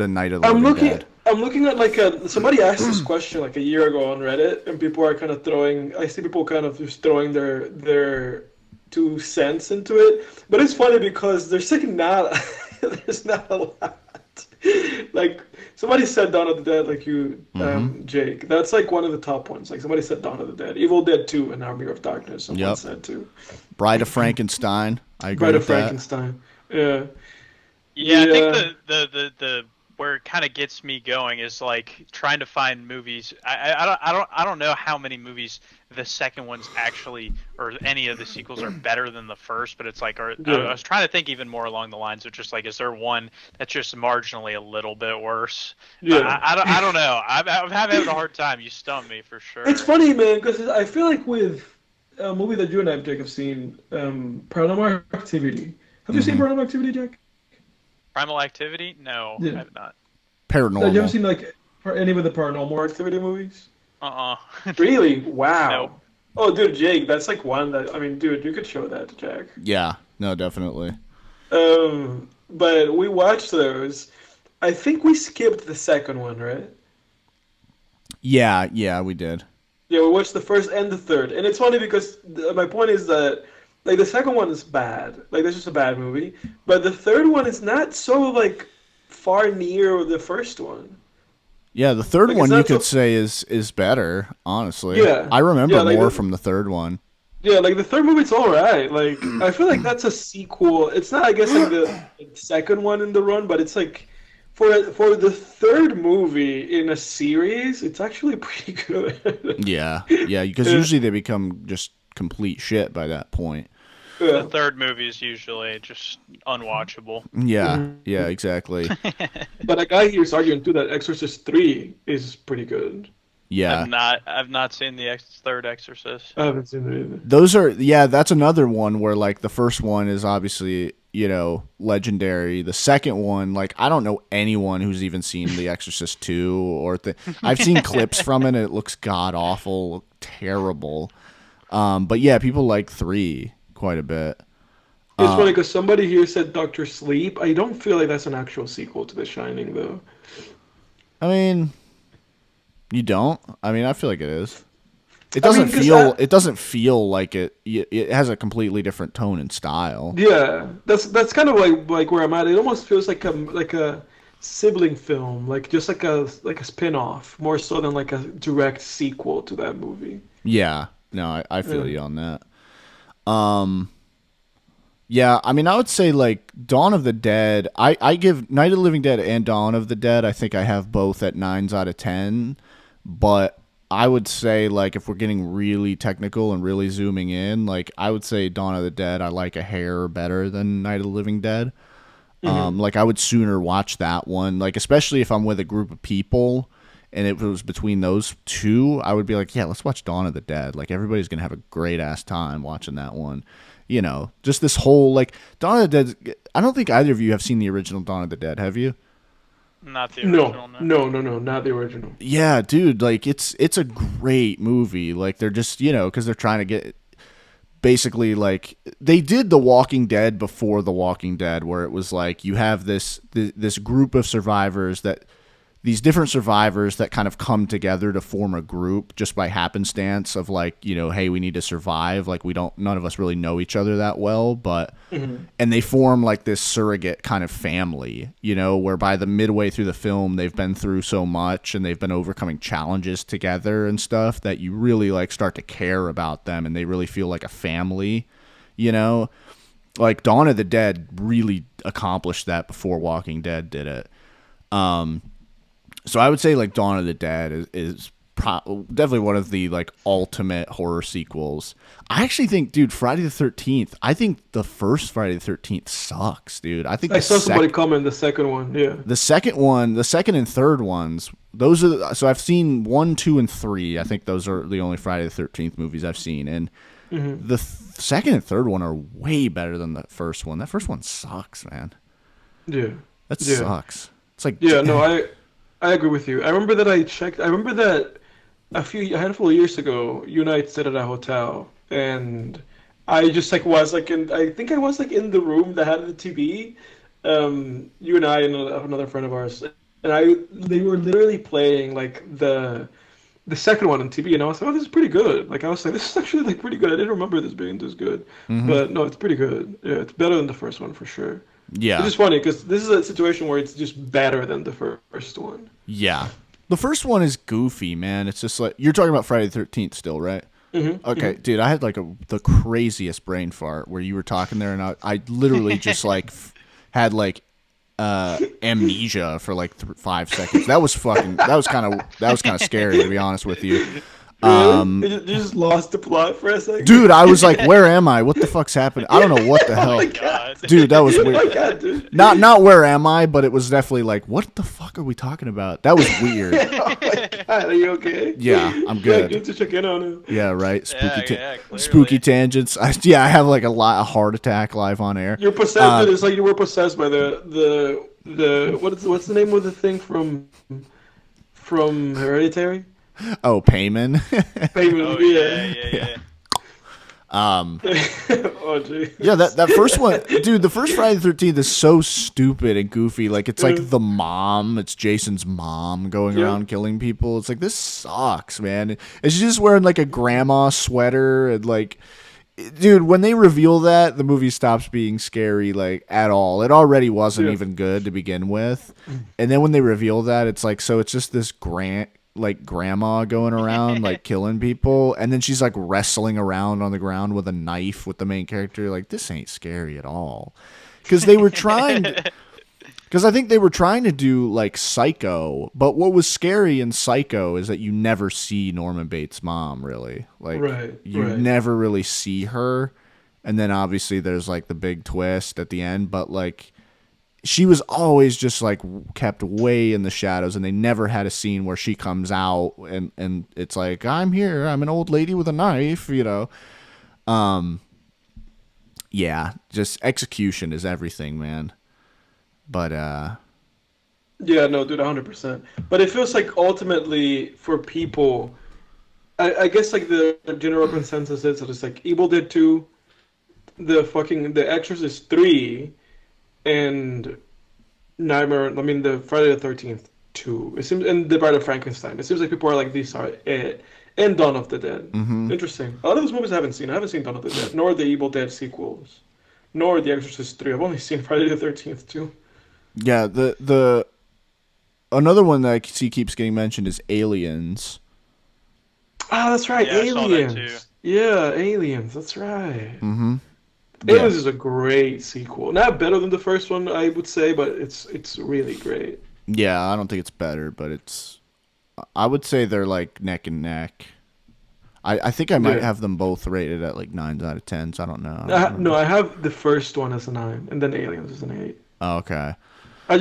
Night of the Living Dead. I'm looking at like somebody asked this question like a year ago on Reddit, and people are kind of I see people kind of just throwing their 2 cents into it. But it's funny because there's like there's not a lot. Like somebody said Dawn of the Dead, like you, Jake. That's like one of the top ones. Like somebody said Dawn of the Dead, Evil Dead 2, and Army of Darkness. Someone said too. Bride of Frankenstein. I agree Bride with of Frankenstein. Yeah. Yeah, I think where it kind of gets me going is like trying to find movies. I don't know how many movies the second one's actually, or any of the sequels are better than the first, but it's like, I was trying to think even more along the lines of just like, is there one that's just marginally a little bit worse? Yeah. I don't know. I'm having a hard time. You stumped me for sure. It's funny, man, because I feel like with a movie that you and I, Jake, have seen, Paranormal Activity. Have you seen Paranormal Activity, Jack? Primal Activity? No, I have not. Paranormal. Have you ever seen like any of the Paranormal Activity movies? Uh-uh. Really? Wow. Nope. Oh, dude, Jake, that's like one that, I mean, dude, you could show that to Jack. Yeah, no, definitely. But we watched those. I think we skipped the second one, right? Yeah, we did. Yeah, we watched the first and the third, and it's funny because my point is that like the second one is bad, like that's just a bad movie, but the third one is not so like far near the first one. Yeah, the third Like, one you it's not could say is better, honestly. Yeah. I remember Yeah, like more the- from the third one. Yeah, like the third movie's all right. Like I feel like that's a sequel. It's not, I guess, like the second one in the run, but it's like for the third movie in a series, it's actually pretty good. Yeah, because usually they become just complete shit by that point. Yeah. The third movie is usually just unwatchable. Yeah, exactly. But a guy here's arguing too that Exorcist 3 is pretty good. Yeah. I've not seen the third Exorcist. I haven't seen it either. Those are that's another one where like the first one is obviously, legendary. The second one, like I don't know anyone who's even seen The Exorcist 2 or I've seen clips from it and it looks god awful, terrible. But yeah, people like 3 quite a bit. It's funny because somebody here said Doctor Sleep. I don't feel like that's an actual sequel to The Shining, though. I mean, you don't? I mean, I feel like it is. It I doesn't mean, 'cause feel. It doesn't feel like it. It has a completely different tone and style. Yeah, that's kind of like where I'm at. It almost feels like a sibling film, like just like a spin-off, more so than like a direct sequel to that movie. Yeah. No, I feel Yeah. you on that. Yeah, I mean, I would say like Dawn of the Dead. I give Night of the Living Dead and Dawn of the Dead. I think I have both at 9s out of 10. But I would say like if we're getting really technical and really zooming in, like I would say Dawn of the Dead I like a hair better than Night of the Living Dead. Like I would sooner watch that one, like especially if I'm with a group of people and it was between those two, I would be like, yeah, let's watch Dawn of the Dead. Like everybody's gonna have a great ass time watching that one. Just this whole like Dawn of the Dead. I don't think either of you have seen the original Dawn of the Dead, have you? Not the original. No, not the original. Yeah, dude, like it's a great movie. Like they're just, because they're trying to get basically like they did The Walking Dead before The Walking Dead, where it was like you have this group of survivors these different survivors that kind of come together to form a group just by happenstance of like, hey, we need to survive. Like none of us really know each other that well, but, and they form like this surrogate kind of family, where by the midway through the film, they've been through so much and they've been overcoming challenges together and stuff that you really like start to care about them and they really feel like a family, like Dawn of the Dead really accomplished that before Walking Dead did it. So I would say like Dawn of the Dead is definitely one of the like ultimate horror sequels. I actually think, dude, Friday the 13th. I think the first Friday the 13th sucks, dude. I think I saw somebody comment the second one. Yeah, the second and third ones. Those are so I've seen 1, 2, and 3. I think those are the only Friday the 13th movies I've seen, and the second and third one are way better than the first one. That first one sucks, man. Yeah, that sucks. It's like no, I agree with you. I remember that I checked. I remember that a handful of years ago, you and I stayed at a hotel, and I just like was like in. I think I was like in the room that had the TV. You and I and another friend of ours, and they were literally playing like the second one on TV, and I was like, oh, this is pretty good. Like I was like, this is actually like pretty good. I didn't remember this being this good, but no, it's pretty good. Yeah, it's better than the first one for sure. Yeah. It's just funny because this is a situation where it's just better than the first one. Yeah. The first one is goofy, man. It's just like, you're talking about Friday the 13th still, right? Okay, dude, I had like the craziest brain fart where you were talking there and I literally just like had like amnesia for like 5 seconds. That was kind of scary, to be honest with you. Really? You just lost the plot for a second? Dude, I was like, where am I? What the fuck's happening? I don't know what the hell. Oh my God. Dude, that was Oh weird. my God, dude. Not where am I, but it was definitely like, what the fuck are we talking about? That was weird. Oh my God, are you okay? Yeah, I'm Yeah, good. good to check in on him. Yeah, right. Clearly. Spooky tangents. I have like a heart attack live on air. You're possessed. It's like you were possessed by the what's the name of the thing from Hereditary? Oh, Payman. Payne, Oh yeah. Oh gee. Yeah, that first one, dude. The first Friday the 13th is so stupid and goofy. Like it's like the mom. It's Jason's mom going around killing people. It's like this sucks, man. And she's just wearing like a grandma sweater and like. Dude, when they reveal that, the movie stops being scary, like, at all. It already wasn't even good to begin with. And then when they reveal that, it's like, so it's just this grandma going around, like, killing people. And then she's, like, wrestling around on the ground with a knife with the main character. Like, this ain't scary at all. Because they were trying... Because I think they were trying to do, like, Psycho. But what was scary in Psycho is that you never see Norman Bates' mom, really. Like, you never really see her. And then, obviously, there's, like, the big twist at the end. But, like, she was always just, like, kept way in the shadows. And they never had a scene where she comes out. And it's like, I'm here. I'm an old lady with a knife, you know. Yeah, just execution is everything, man. But yeah, no, dude, 100%. But it feels like ultimately for people, I guess like the general consensus is that it's like Evil Dead 2, the Exorcist 3, and the Friday the 13th 2. It seems, and the Bride of Frankenstein. It seems like people are like these are it, and Dawn of the Dead. Mm-hmm. Interesting. A lot of those movies I haven't seen. I haven't seen Dawn of the Dead, nor the Evil Dead sequels, nor the Exorcist 3. I've only seen Friday the 13th 2. Yeah, the another one that I see keeps getting mentioned is Aliens. Oh, that's right, Yeah, I saw that too. Aliens. Yeah, Aliens. That's right. Mm-hmm. Aliens is a great sequel. Not better than the first one, I would say, but it's really great. Yeah, I don't think it's better, but I would say they're like neck and neck. I think I might have them both rated at like 9s out of 10s. I don't know. No, I have the first one as a 9, and then Aliens as an 8. Oh, okay. I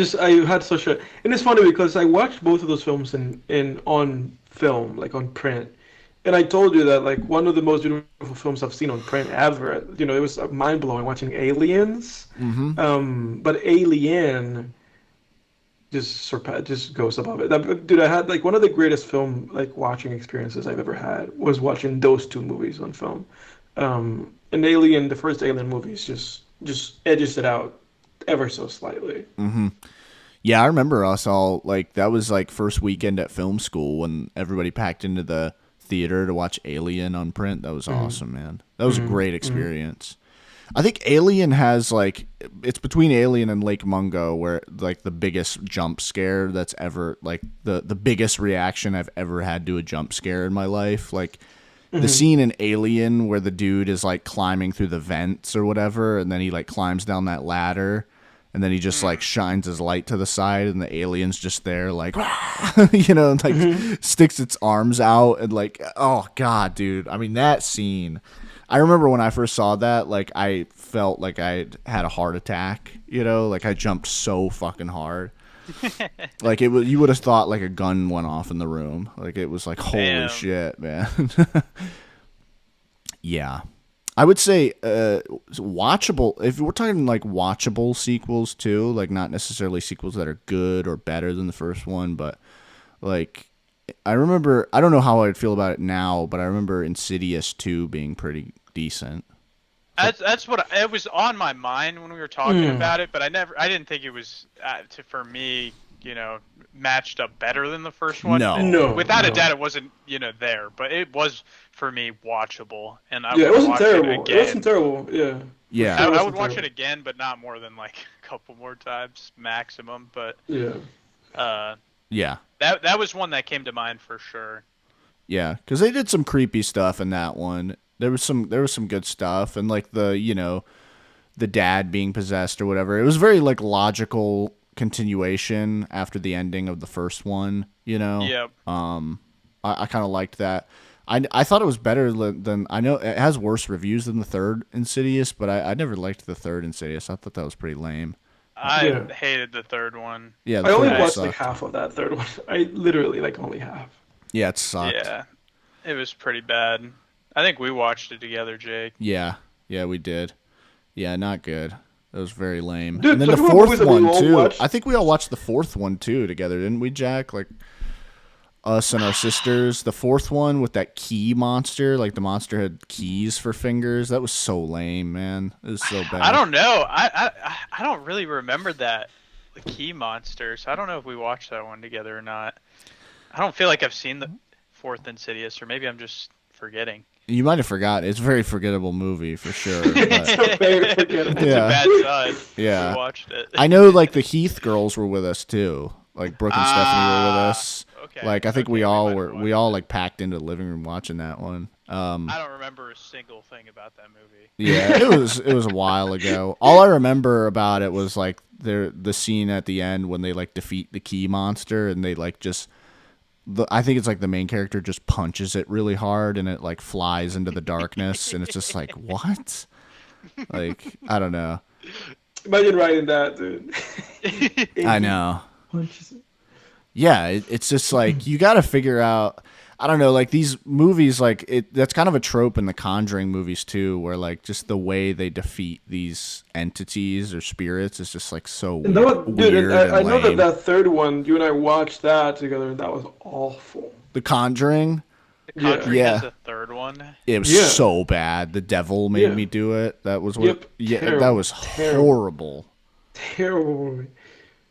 had such a, and it's funny because I watched both of those films in on film, like on print, and I told you that like one of the most beautiful films I've seen on print ever. You know, it was mind blowing watching Aliens. Mm-hmm. But Alien just goes above it. Dude, I had like one of the greatest film like watching experiences I've ever had was watching those two movies on film. And Alien, the first Alien movies, just edges it out ever so slightly. Mm-hmm. Yeah, I remember us all, like, that was, like, first weekend at film school when everybody packed into the theater to watch Alien on print. That was awesome, man. That was a great experience. I think Alien has, like, it's between Alien and Lake Mungo where, like, the biggest jump scare that's ever, like, the biggest reaction I've ever had to a jump scare in my life. Like, the scene in Alien where the dude is, like, climbing through the vents or whatever, and then he, like, climbs down that ladder. And then he just, like, shines his light to the side, and the alien's just there, like, you know, and, like, sticks its arms out, and, like, oh, God, dude. I mean, that scene. I remember when I first saw that, like, I felt like I had a heart attack, you know? Like, I jumped so fucking hard. Like, you would have thought, like, a gun went off in the room. Like, it was like, holy shit, man. Yeah. I would say watchable, if we're talking like watchable sequels too, like not necessarily sequels that are good or better than the first one, but like I remember, I don't know how I'd feel about it now, but I remember Insidious 2 being pretty decent. That's what it was on my mind when we were talking about it, but I didn't think it was for me, you know, matched up better than the first one. No, without a doubt, it wasn't, you know, there, but it was for me watchable, and I it would wasn't watch terrible. it again. It wasn't terrible. Yeah. Yeah. I would watch it again, but not more than like a couple more times maximum. But yeah, that was one that came to mind for sure. Yeah, because they did some creepy stuff in that one. There was some good stuff, and like the, you know, the dad being possessed or whatever. It was very like logical continuation after the ending of the first one. You know. Yep. I kind of liked that. I thought it was better than I know it has worse reviews than the third Insidious, but I never liked the third Insidious. I thought that was pretty lame. I hated the third one. Yeah, I only third one watched like sucked. half of that third one. I literally like only half. Yeah, it sucked. Yeah, it was pretty bad. I think we watched it together, Jake. Yeah, we did. Yeah, not good. It was very lame. Dude, and then talk the about fourth movies that we one all too. watched. I think we all watched the fourth one too together, didn't we, Jack? Like us and our sisters. The fourth one with that key monster, like the monster had keys for fingers. That was so lame, man. It was so bad. I don't know. I don't really remember that the key monster, so I don't know if we watched that one together or not. I don't feel like I've seen the fourth Insidious, or maybe I'm just forgetting. You might have forgot. It's a very forgettable movie for sure. It's But, a very forgettable. It's Yeah. a bad sign. Yeah. We watched it. I know, like the Heath girls were with us too. Like Brooke and Stephanie were with us. Okay. Like I think Okay, we all might were. have We watched all it. like packed into the living room watching that one. I don't remember a single thing about that movie. Yeah, it was a while ago. All I remember about it was like the scene at the end when they like defeat the key monster and they like just I think it's like the main character just punches it really hard and it like flies into the darkness and it's just like what? Like I don't know. Imagine writing that, dude. I know. Punches. Yeah, it's just like you got to figure out. I don't know, like these movies, like that's kind of a trope in the Conjuring movies too, where like just the way they defeat these entities or spirits is just like so And that was, dude, weird and I and know that lame. that third one, you and I watched that together, and that was awful. The Conjuring, The Conjuring Yeah. has a third one. it was Yeah. so bad. The devil made Yeah. me do it. That was what. Yep, Yeah, that terrible, was terrible. horrible, Terrible movie.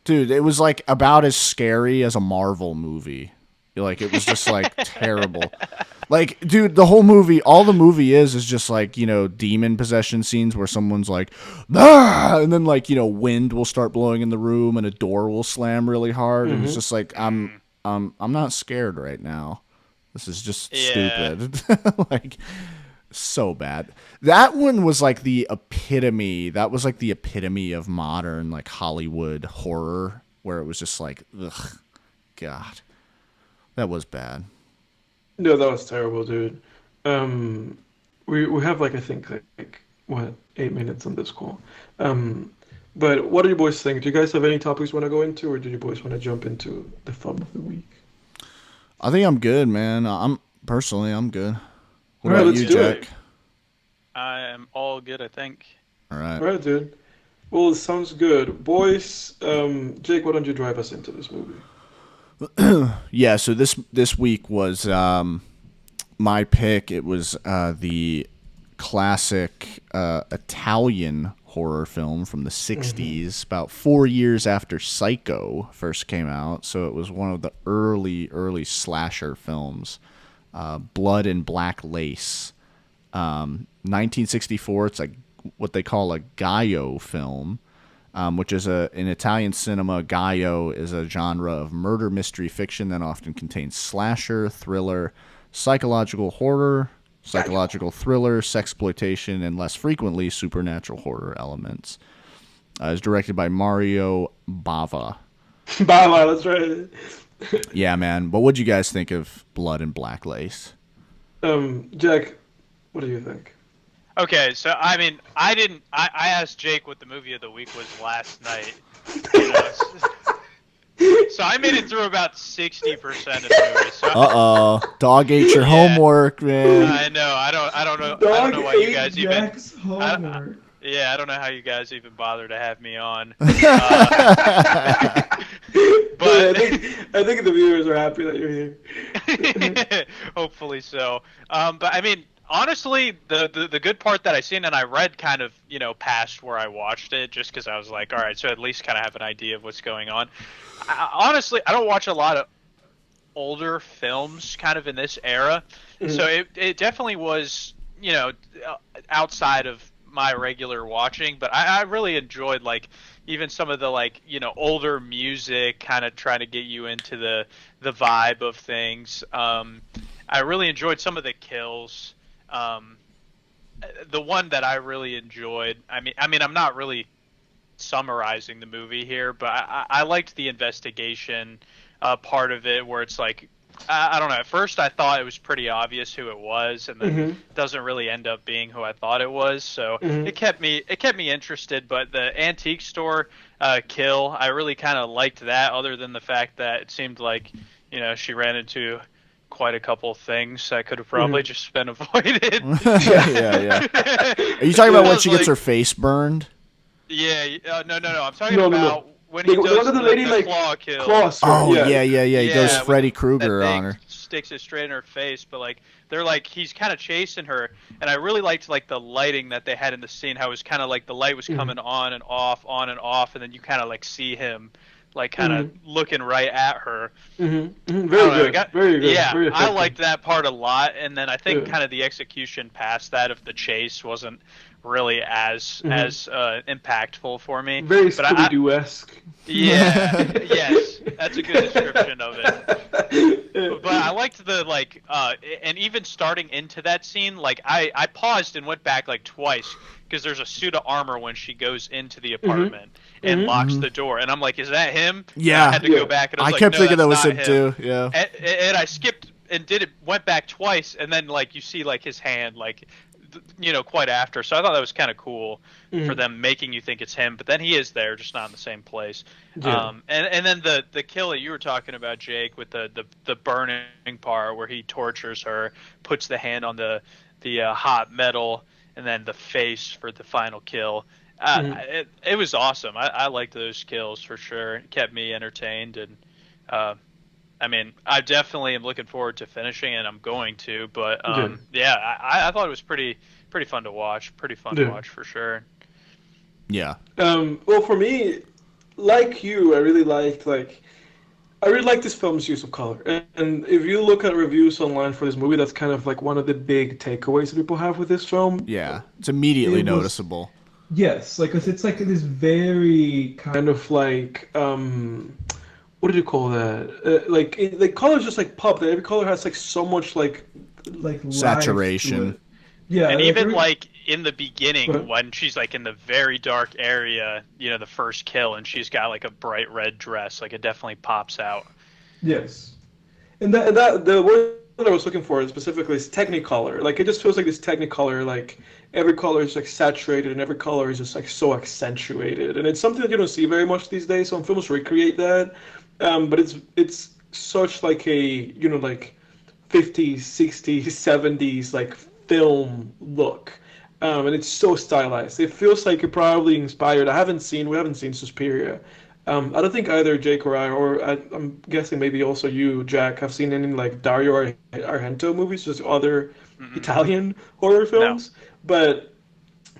dude. It was like about as scary as a Marvel movie. Like it was just like terrible. Like, dude, the whole movie, all the movie is just like, you know, demon possession scenes where someone's like, ah! And then like, you know, wind will start blowing in the room and a door will slam really hard, and it's just like I'm not scared right now. This is just Yeah. stupid. Like so bad. That one was like the epitome. That was like the epitome of modern like Hollywood horror, where it was just like, ugh, God, that was bad. No, that was terrible, dude. We have like I think like what 8 minutes on this call. But what do you boys think? Do you guys have any topics you want to go into, or do you boys want to jump into the thumb of the week? I think I'm good, man. I'm good. What All right, about let's you, do it. Jack? I am all good, I think. All right. All right, dude. Well, it sounds good, boys. Jake, why don't you drive us into this movie? Yeah, so this week was my pick. It was the classic Italian horror film from the 60s, about 4 years after Psycho first came out. So it was one of the early slasher films, Blood and Black Lace. 1964, it's like what they call a giallo film. Which is in Italian cinema, giallo is a genre of murder mystery fiction that often contains slasher, thriller, psychological horror, psychological thriller, sexploitation, and less frequently supernatural horror elements. It's directed by Mario Bava. Bye, that's right. Yeah, man. But what'd you guys think of Blood and Black Lace? Jack, what do you think? Okay, so I mean, I asked Jake what the movie of the week was last night. You know, so I made it through about 60% of the movie. So Dog ate your homework, man. I know. I don't know why you guys even. homework. Yeah, I don't know how you guys even bother to have me on. But But I think the viewers are happy that you're here. hopefully so. But I mean, honestly, the good part that I seen, and I read kind of, you know, past where I watched it, just because I was like, all right, so at least kind of have an idea of what's going on. Honestly, I don't watch a lot of older films kind of in this era, so it definitely was, you know, outside of my regular watching, but I really enjoyed, like, even some of the, like, you know, older music, kind of trying to get you into the vibe of things. I really enjoyed some of the kills. The one that I really enjoyed, I mean, I'm not really summarizing the movie here, but I liked the investigation part of it, where it's like, I don't know. At first, I thought it was pretty obvious who it was, and then Mm-hmm. doesn't really end up being who I thought it was. So Mm-hmm. it kept me interested. But the antique store kill, I really kind of liked that. Other than the fact that it seemed like, she ran into quite a couple of things that could have probably Mm-hmm. just been avoided. Yeah. Are you talking about It when was she gets like- her face burned? Yeah, no. I'm talking No, no, no. about when he The does one of the lady, like, claw kill. Claws. Oh Yeah. yeah. He Yeah, goes when Freddy that Krueger thing on her. sticks it straight in her face, but like they're like he's kind of chasing her, and I really liked like the lighting that they had in the scene. How it was kind of like the light was coming on and off, and then you kind of like see him like kind of looking right at her. Mm-hmm. Mm-hmm. I Very don't know, good. it got- Very good. Yeah, Very I effective. liked that part a lot, and then I think Yeah. kind of the execution past that of the chase wasn't really as impactful for me. Very But Scooby-Doo-esque. yeah, yes, that's a good description of it. But I liked the and even starting into that scene, like I paused and went back like twice because there's a suit of armor when she goes into the apartment and locks the door, and I'm like, is that him? Yeah. And I had to Yeah. go back and I I was like, kept no, thinking that that's was not him too. Yeah. and I skipped and went back twice, and then like you see like his hand like quite after. So I thought that was kind of cool for them making you think it's him, but then he is there, just not in the same place. Yeah. And then the kill that you were talking about, Jake, with the burning part where he tortures her, puts the hand on the hot metal, and then the face for the final kill. It was awesome. I liked those kills for sure. It kept me entertained, and I mean, I definitely am looking forward to finishing, and I'm going to. But yeah, I thought it was pretty fun to watch. Pretty fun to watch for sure. Yeah. Well, for me, like you, I really liked this film's use of color. And if you look at reviews online for this movie, that's kind of like one of the big takeaways that people have with this film. Yeah. It's immediately It was- noticeable. Yes, like 'cause it's like this very Kind of like what do you call that? Like colors just like pop. Every color has like so much like like life Saturation. to it. Yeah, And even every- like in the beginning, What? when she's like in the very dark area, the first kill, and she's got like a bright red dress, like it definitely pops out. yes, and that the word that I was looking for specifically is Technicolor. Like it just feels like this Technicolor, like every color is like saturated and every color is just like so accentuated. And it's something that you don't see very much these days. Some films recreate that. But it's such like a like 50s, 60s, 70s like film look. And it's so stylized. It feels like it probably inspired. We haven't seen Suspiria. I don't think either Jake or I'm guessing maybe also you, Jack, have seen any like Dario Argento movies, just other Italian horror films. But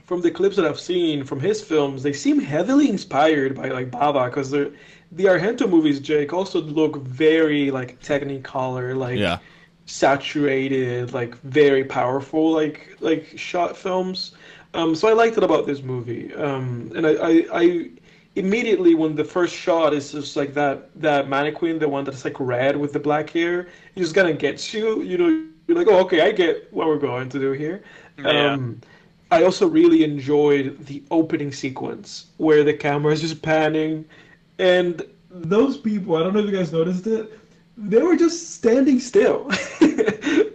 from the clips that I've seen from his films, they seem heavily inspired by like Bava, because the Argento movies, Jake, also look very like Technicolor, like Yeah. saturated, like very powerful, like shot films. So I liked it about this movie. And I immediately when the first shot is just like that mannequin, the one that's like red with the black hair, it just kind of gets you. You're like, oh, okay, I get what we're going to do here. Yeah. I also really enjoyed the opening sequence where the camera is just panning, and those people. I don't know if you guys noticed it. They were just standing still.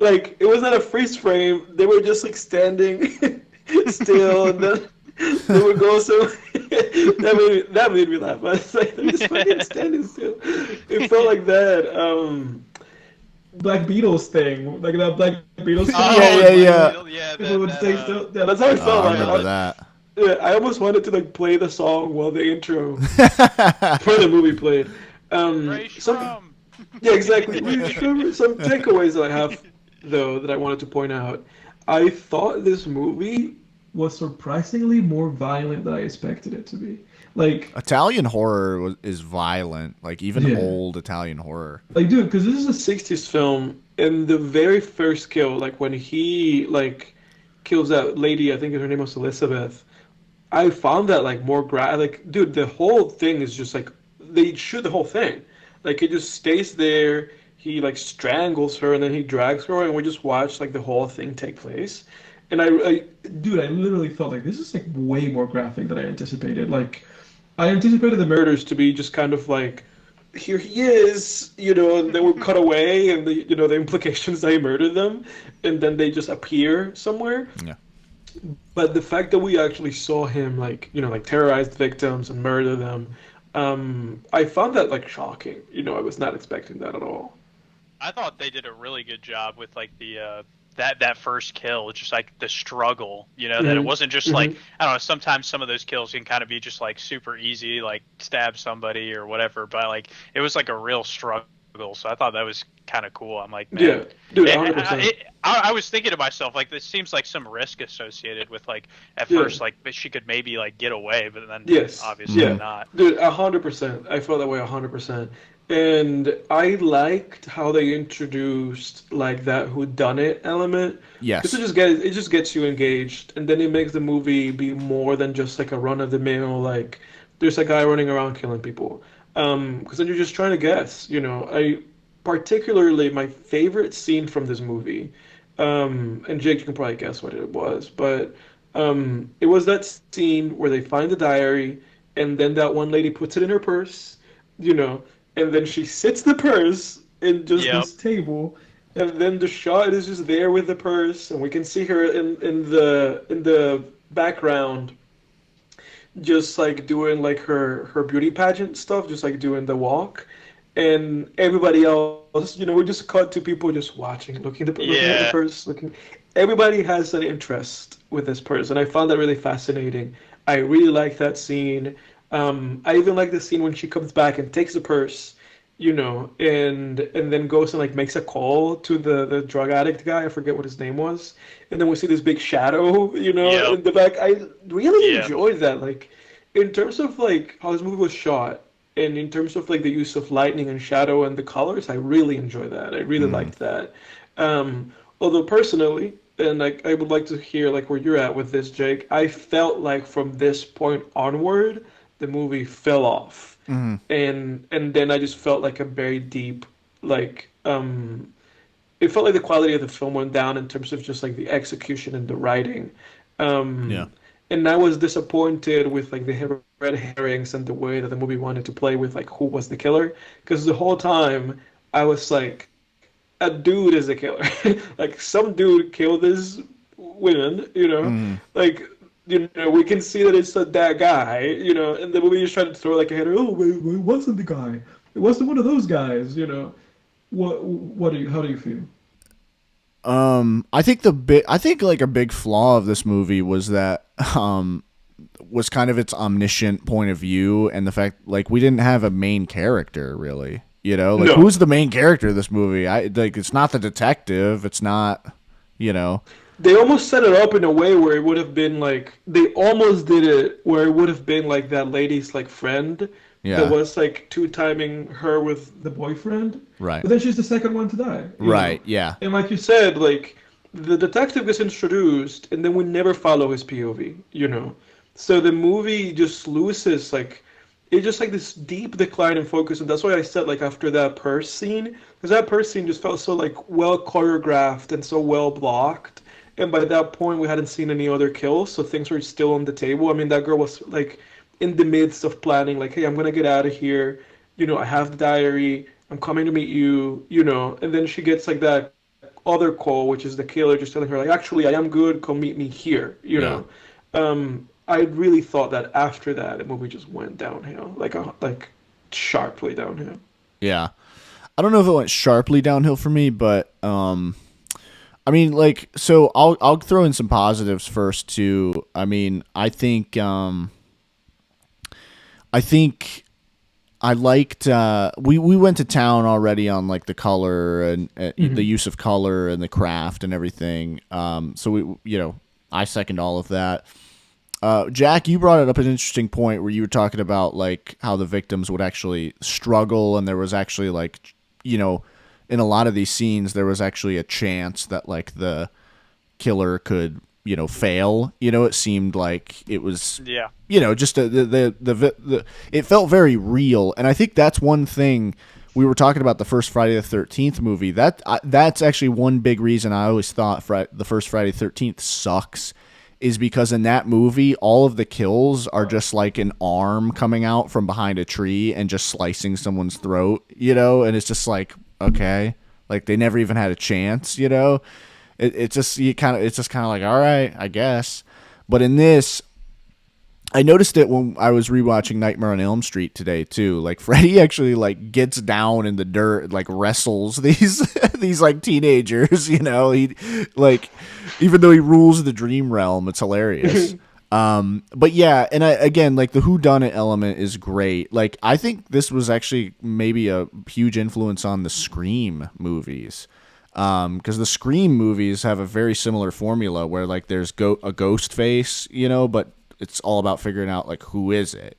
Like it was not a freeze frame. They were just like standing still, and then they would go so. that made me laugh. I was like, they're just fucking standing still. It felt like that. Black Beatles thing, like that Black Beatles song. Yeah. People would stay still. Yeah, that's how it Oh, felt I like. remember that. Yeah, I almost wanted to like play the song while the intro for the movie played. Ray Some, Shrum. yeah, exactly. Some takeaways that I have, though, that I wanted to point out. I thought this movie Was surprisingly more violent than I expected it to be. Like, Italian horror is violent, like even Yeah. old Italian horror. dude, because this is a 60s film, and the very first kill, like when he like kills that lady, I think her name was Elizabeth. I found that like more like, dude, the whole thing is just like they shoot the whole thing. Like it just stays there. He like strangles her and then he drags her, and we just watch like the whole thing take place. And dude, I literally felt like this is like way more graphic than I anticipated. Like, I anticipated the murders to be just kind of like, here he is, and they would cut away, and the implications that he murdered them, and then they just appear somewhere. Yeah. But the fact that we actually saw him like, like terrorize the victims and murder them, I found that like shocking. I was not expecting that at all. I thought they did a really good job with like the that first kill, just like the struggle, that it Hmm. wasn't just like, Hmm. I don't know, sometimes some of those kills can kind of be just like super easy, like stab somebody or whatever, but like it was like a real struggle. So I thought that was kind of cool. I'm like, Yeah, man, dude, 100%. I was thinking to myself, like, this seems like some risk associated with like at Yeah. first, like she could maybe like get away, but then Yes. obviously Yeah. not. Dude, 100%. I felt that way 100%. And I liked how they introduced like that whodunit element because Yes. it just gets you engaged, and then it makes the movie be more than just like a run of the mill like there's a guy running around killing people. Because then you're just trying to guess. I particularly my favorite scene from this movie, and Jake, you can probably guess what it was, but it was that scene where they find the diary, and then that one lady puts it in her purse, you know, and then she sits the purse in just Yep. this table, and then the shot is just there with the purse, and we can see her in the background, just like doing like her beauty pageant stuff, just like doing the walk, and everybody else, we just cut to people just watching, looking at the Yeah. purse, looking. Everybody has an interest with this purse, and I found that really fascinating. I really like that scene. I even like the scene when she comes back and takes the purse, and then goes and like makes a call to the drug addict guy. I forget what his name was, and then we see this big shadow, Yep. in the back. I really Yeah. enjoyed that. Like, in terms of like how this movie was shot, and in terms of like the use of lightning and shadow and the colors, I really enjoy that. I really Mm. liked that. Although personally, and like I would like to hear like where you're at with this, Jake. I felt like from this point onward, the movie fell off, Mm. and then I just felt like a very deep, like it felt like the quality of the film went down in terms of just like the execution and the writing. Yeah. And I was disappointed with like the red herrings and the way that the movie wanted to play with like who was the killer. Because the whole time I was like, a dude is a killer. Like some dude killed this woman, Mm. like we can see that it's that guy, and the movie is trying to throw like a header. Oh, wait, it wasn't the guy. It wasn't one of those guys. How do you feel? I think like a big flaw of this movie was that was kind of its omniscient point of view, and the fact like we didn't have a main character really. Like No. who's the main character of this movie? I like it's not the detective. It's not. You know. They almost set it up in a way where it would have been like they almost did it where it would have been like that lady's like friend that Yeah. was like two timing her with the boyfriend, Right. but then she's the second one to die. Right. Yeah. And like you said, like the detective gets introduced, and then we never follow his POV. So the movie just loses like it's just like this deep decline in focus, and that's why I said like after that purse scene, because that purse scene just felt so like well choreographed and so well blocked. And by that point, we hadn't seen any other kills, so things were still on the table. I mean, that girl was like in the midst of planning, like, hey, I'm gonna get out of here. I have the diary. I'm coming to meet you. And then she gets like that other call, which is the killer just telling her, like, actually, I am good. Come meet me here. Yeah. I really thought that after that, the movie just went downhill, like sharply downhill. Yeah. I don't know if it went sharply downhill for me, but I mean, like, so I'll throw in some positives first too. I mean, I think I liked we went to town already on like the color and the use of color and the craft and everything. So I second all of that. Jack, you brought up an interesting point where you were talking about like how the victims would actually struggle, and there was actually like in a lot of these scenes there was actually a chance that like the killer could fail. It seemed like it was Yeah. just the it felt very real, and I think that's one thing we were talking about the first Friday the 13th movie. That's actually one big reason I always thought the first Friday the 13th sucks is because in that movie, all of the kills are just like an arm coming out from behind a tree and just slicing someone's throat, and it's just like, okay, like they never even had a chance, it's just kind of like, all right, I guess. But in this, I noticed it when I was rewatching Nightmare on Elm Street today too. Like Freddy actually like gets down in the dirt, like wrestles these these like teenagers. He like, even though he rules the dream realm, it's hilarious. But yeah, and again, like the whodunit element is great. Like I think this was actually maybe a huge influence on the Scream movies. Because the Scream movies have a very similar formula where like there's a ghost face, but it's all about figuring out like who is it,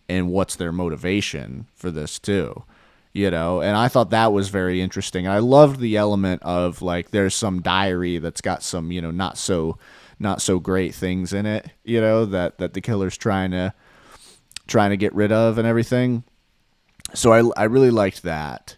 and what's their motivation for this too, and I thought that was very interesting. I loved the element of like there's some diary that's got some not so great things in it, that the killer's trying to get rid of and everything. So I really liked that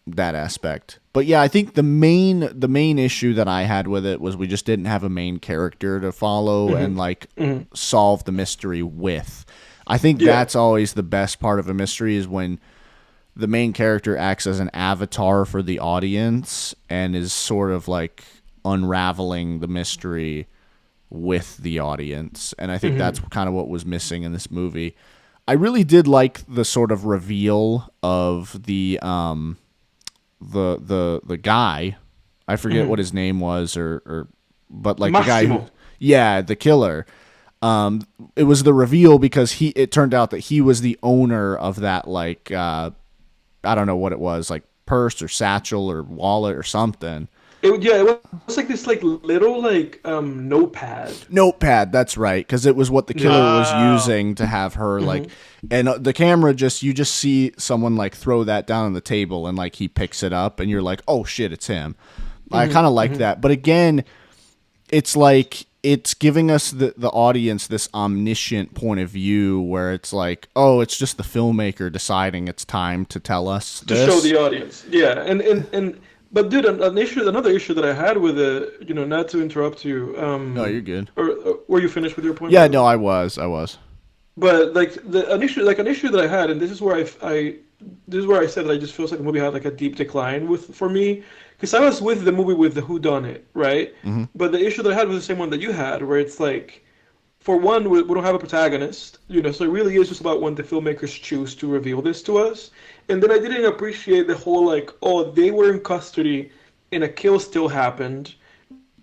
that aspect. But yeah, I think the main issue that I had with it was we just didn't have a main character to follow and like solve the mystery with. I think that's always the best part of a mystery, is when the main character acts as an avatar for the audience and is sort of like unraveling the mystery with the audience. And I think that's kind of what was missing in this movie. I really did like the sort of reveal of the guy. I forget what his name was, but like Massimo. the killer. It was the reveal because it turned out that he was the owner of that, like, I don't know what it was, like purse or satchel or wallet or something. It was like this like little like notepad. Notepad, that's right, because it was what the killer was using to have her like, and the camera you just see someone like throw that down on the table and like he picks it up and you're like, oh shit, it's him. I kind of like that, but again, it's like it's giving us the audience this omniscient point of view where it's like, oh, it's just the filmmaker deciding it's time to tell us To show the audience. Yeah, and but dude, another issue that I had with it, not to interrupt you. No, you're good. Or were you finished with your point? Yeah, no, I was. But like an issue that I had, and this is where this is where I said that I just feel like the movie had like a deep decline for me, because I was with the movie with the whodunit, right? But the issue that I had was the same one that you had, where it's like, for one, we don't have a protagonist, so it really is just about when the filmmakers choose to reveal this to us. And then I didn't appreciate the whole like, oh, they were in custody and a kill still happened,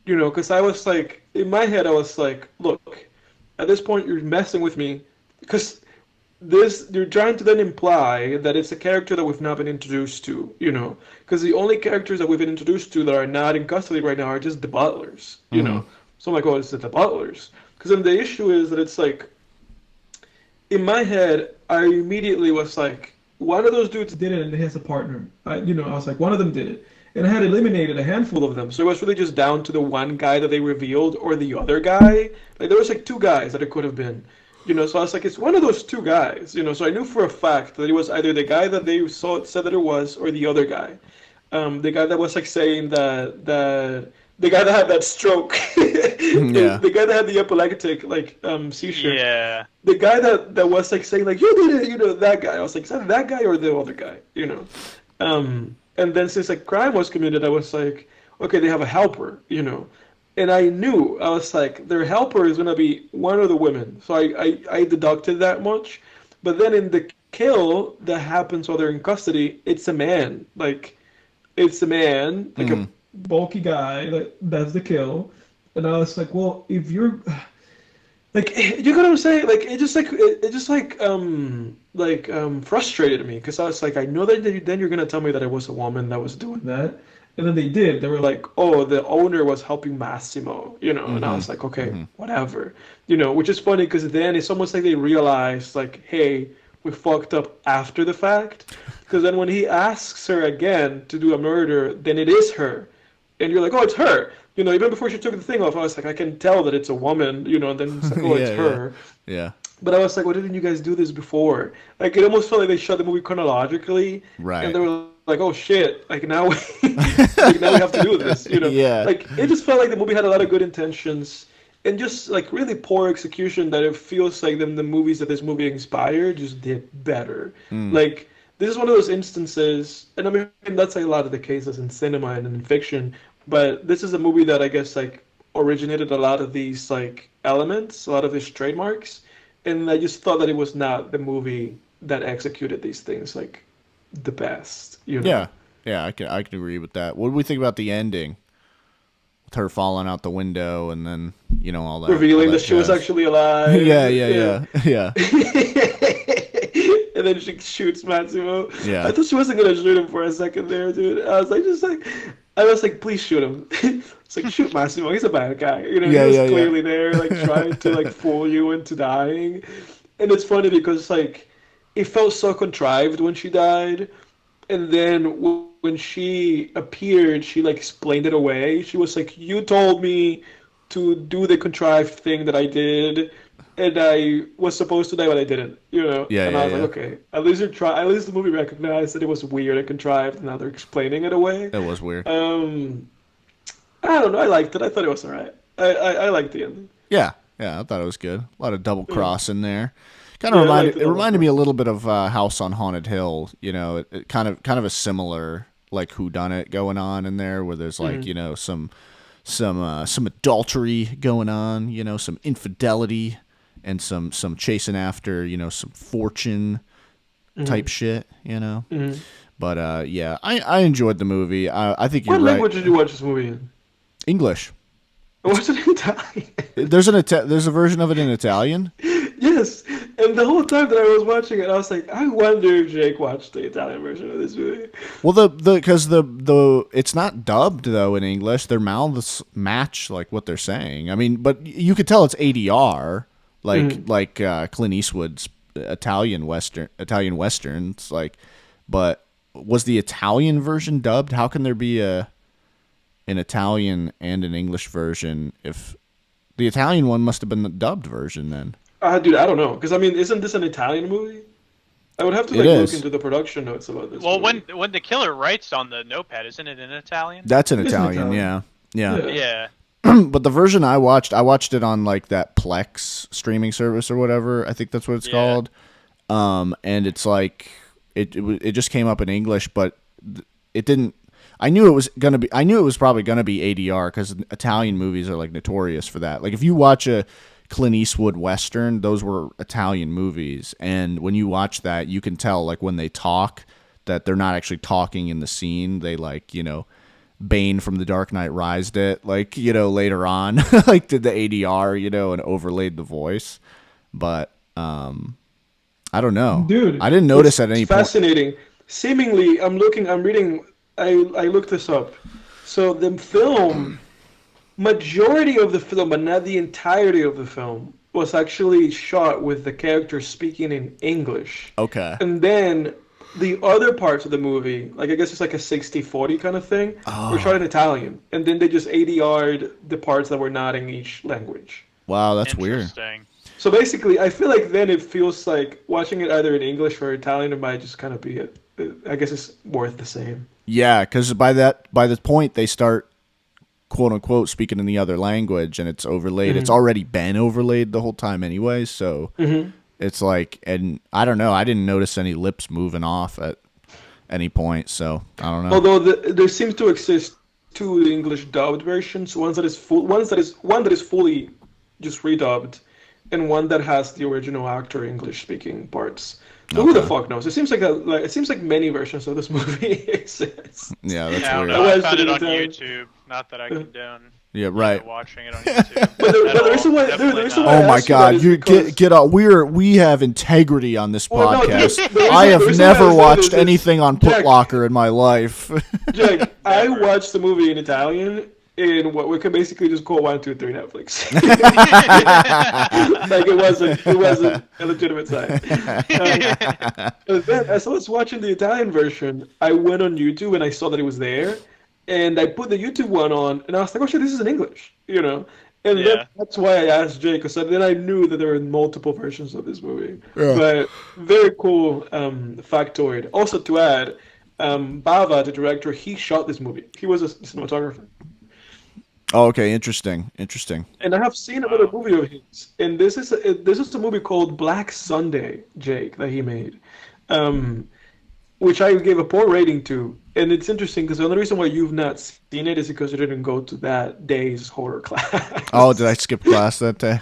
because I was like, in my head, I was like, look, at this point you're messing with me, because you're trying to then imply that it's a character that we've not been introduced to, because the only characters that we've been introduced to that are not in custody right now are just the butlers, So I'm like, oh, it's the butlers. Because then the issue is that it's like, in my head, I immediately was like, one of those dudes did it and he has a partner. I was like, one of them did it. And I had eliminated a handful of them. So it was really just down to the one guy that they revealed or the other guy. Like, there was like two guys that it could have been. So I was like, it's one of those two guys. So I knew for a fact that it was either the guy that they said that it was or the other guy. The guy that was like saying that the guy that had that stroke, the guy that had the epileptic like seizure, the guy that was like saying like, you did it, that guy. I was like, is that guy or the other guy, and then since like crime was committed, I was like, okay, they have a helper, and I knew, I was like, their helper is gonna be one of the women, so I deducted that much. But then in the kill that happens while they're in custody, it's a man, like a bulky guy that's the kill. And I was like, well, if you're like, you know what I'm saying, like it just frustrated me, because I was like, I know that then you're gonna tell me that it was a woman that was doing that. And then they did. They were like, oh, the owner was helping Massimo, and I was like, okay, whatever, which is funny, because then it's almost like they realized like, hey, we fucked up after the fact, because then when he asks her again to do a murder, then it is her. And you're like, oh, it's her. Even before she took the thing off, I was like, I can tell that it's a woman, and then it's like, oh, it's her. Yeah. But I was like, why didn't you guys do this before? Like, it almost felt like they shot the movie chronologically. Right. And they were like, oh shit, like now, like now we have to do this, you know? Yeah. Like it just felt like the movie had a lot of good intentions and just like really poor execution that it feels like the movies that this movie inspired just did better. Like this is one of those instances, and I mean that's like a lot of the cases in cinema and in fiction, but this is a movie that I guess like originated a lot of these like elements, a lot of these trademarks, and I just thought that it was not the movie that executed these things like the best, you know? Yeah. Yeah, I can agree with that. What do we think about the ending? With her falling out the window and then, all that. Revealing all that she was jazz. actually alive. Yeah. And then she shoots Matsumo. Yeah. I thought she wasn't gonna shoot him for a second there, dude. I was like, please shoot him. It's like shoot Matsumo. He's a bad guy. You know, Yeah, he yeah, was yeah. clearly there, like trying to like fool you into dying. And it's funny because like it felt so contrived when she died, and then when she appeared, she like explained it away. She was like, "You told me to do the contrived thing that I did, and I was supposed to die, but I didn't." You know? Yeah, And yeah, I was yeah. like, "Okay, at least you try. At least the movie recognized that it was weird and contrived, and now they're explaining it away." That was weird. I don't know. I liked it. I thought it was alright. I liked the ending. Yeah, I thought it was good. A lot of double cross in there. Kind of Yeah, I liked the it double reminded me a cross. little bit of House on Haunted Hill. It kind of a similar like whodunit going on in there, where there's like some adultery going on, some infidelity and some chasing after some fortune type shit. But yeah, I enjoyed the movie. I think you're What right. language did you watch this movie in? English. I watched it in Italian. There's a version of it in Italian. Yes, and the whole time that I was watching it, I was like, I wonder if Jake watched the Italian version of this movie. Well, because the it's not dubbed though in English. Their mouths match like what they're saying. I mean, but you could tell it's ADR, like Clint Eastwood's Italian westerns. Like, but was the Italian version dubbed? How can there be an Italian and an English version if the Italian one must have been the dubbed version then? Dude, I don't know, because I mean, isn't this an Italian movie? I would have to It like look is. into the production notes about this. Well, movie. when the killer writes on the notepad, isn't it in Italian? That's an It's an Italian, Italian. yeah. Yeah. But the version I watched it on like that Plex streaming service or whatever. I think that's what it's Yeah. called. And it's like it just came up in English, but it didn't. I knew it was probably gonna be ADR because Italian movies are like notorious for that. Like if you watch a Clint Eastwood Western, those were Italian movies. And when you watch that, you can tell, like, when they talk, that they're not actually talking in the scene. They, like, Bane from The Dark Knight Rised it, like, later on, like, did the ADR, and overlaid the voice. But, I don't know. Dude, I didn't notice at any It's point. fascinating. Seemingly, I'm reading, I looked this up. So the film, majority of the film, but not the entirety of the film, was actually shot with the characters speaking in English. Okay. And then the other parts of the movie, like I guess it's like a 60-40 kind of thing, were shot in Italian. And then they just ADR'd the parts that were not in each language. Wow, that's weird. Interesting. So basically, I feel like then it feels like watching it either in English or Italian, it might just kind of be it. I guess it's worth the same. Yeah, because by the point they start, quote unquote, speaking in the other language, and it's overlaid. It's already been overlaid the whole time anyway. So it's like, and I don't know. I didn't notice any lips moving off at any point. So I don't know. Although there seems to exist two English dubbed versions. One that is fully just redubbed, and one that has the original actor English speaking parts. So who the fuck knows? It seems like many versions of this movie exist. Yeah, that's I don't weird. know. I I watched found it it in on Italian. YouTube. Not that I condone Yeah, right. watching it on YouTube. But there At is all. a way- Definitely there is a not. way- Oh my ask you that God! is You because- get out. We have integrity on this Well, no, podcast. there is I a- have there is a way never I say watched this. anything on Jack. Putlocker in my life. Jack, I watched the movie in Italian in what we can basically just call 1, 2, 3 Netflix. Like it wasn't a legitimate site. But then as I was watching the Italian version, I went on YouTube and I saw that it was there, and I put the YouTube one on, and I was like, "Oh shit, this is in English," And Yeah. that's why I asked Jake, because then I knew that there were multiple versions of this movie. But very cool factoid. Also to add, Bava, the director, he shot this movie. He was a cinematographer. Oh, okay, interesting, interesting. And I have seen another Wow. movie of his, and this is a movie called Black Sunday, Jake, that he made, um, which I gave a poor rating to. And it's interesting because the only reason why you've not seen it is because you didn't go to that day's horror Oh, did I class. skip class that day?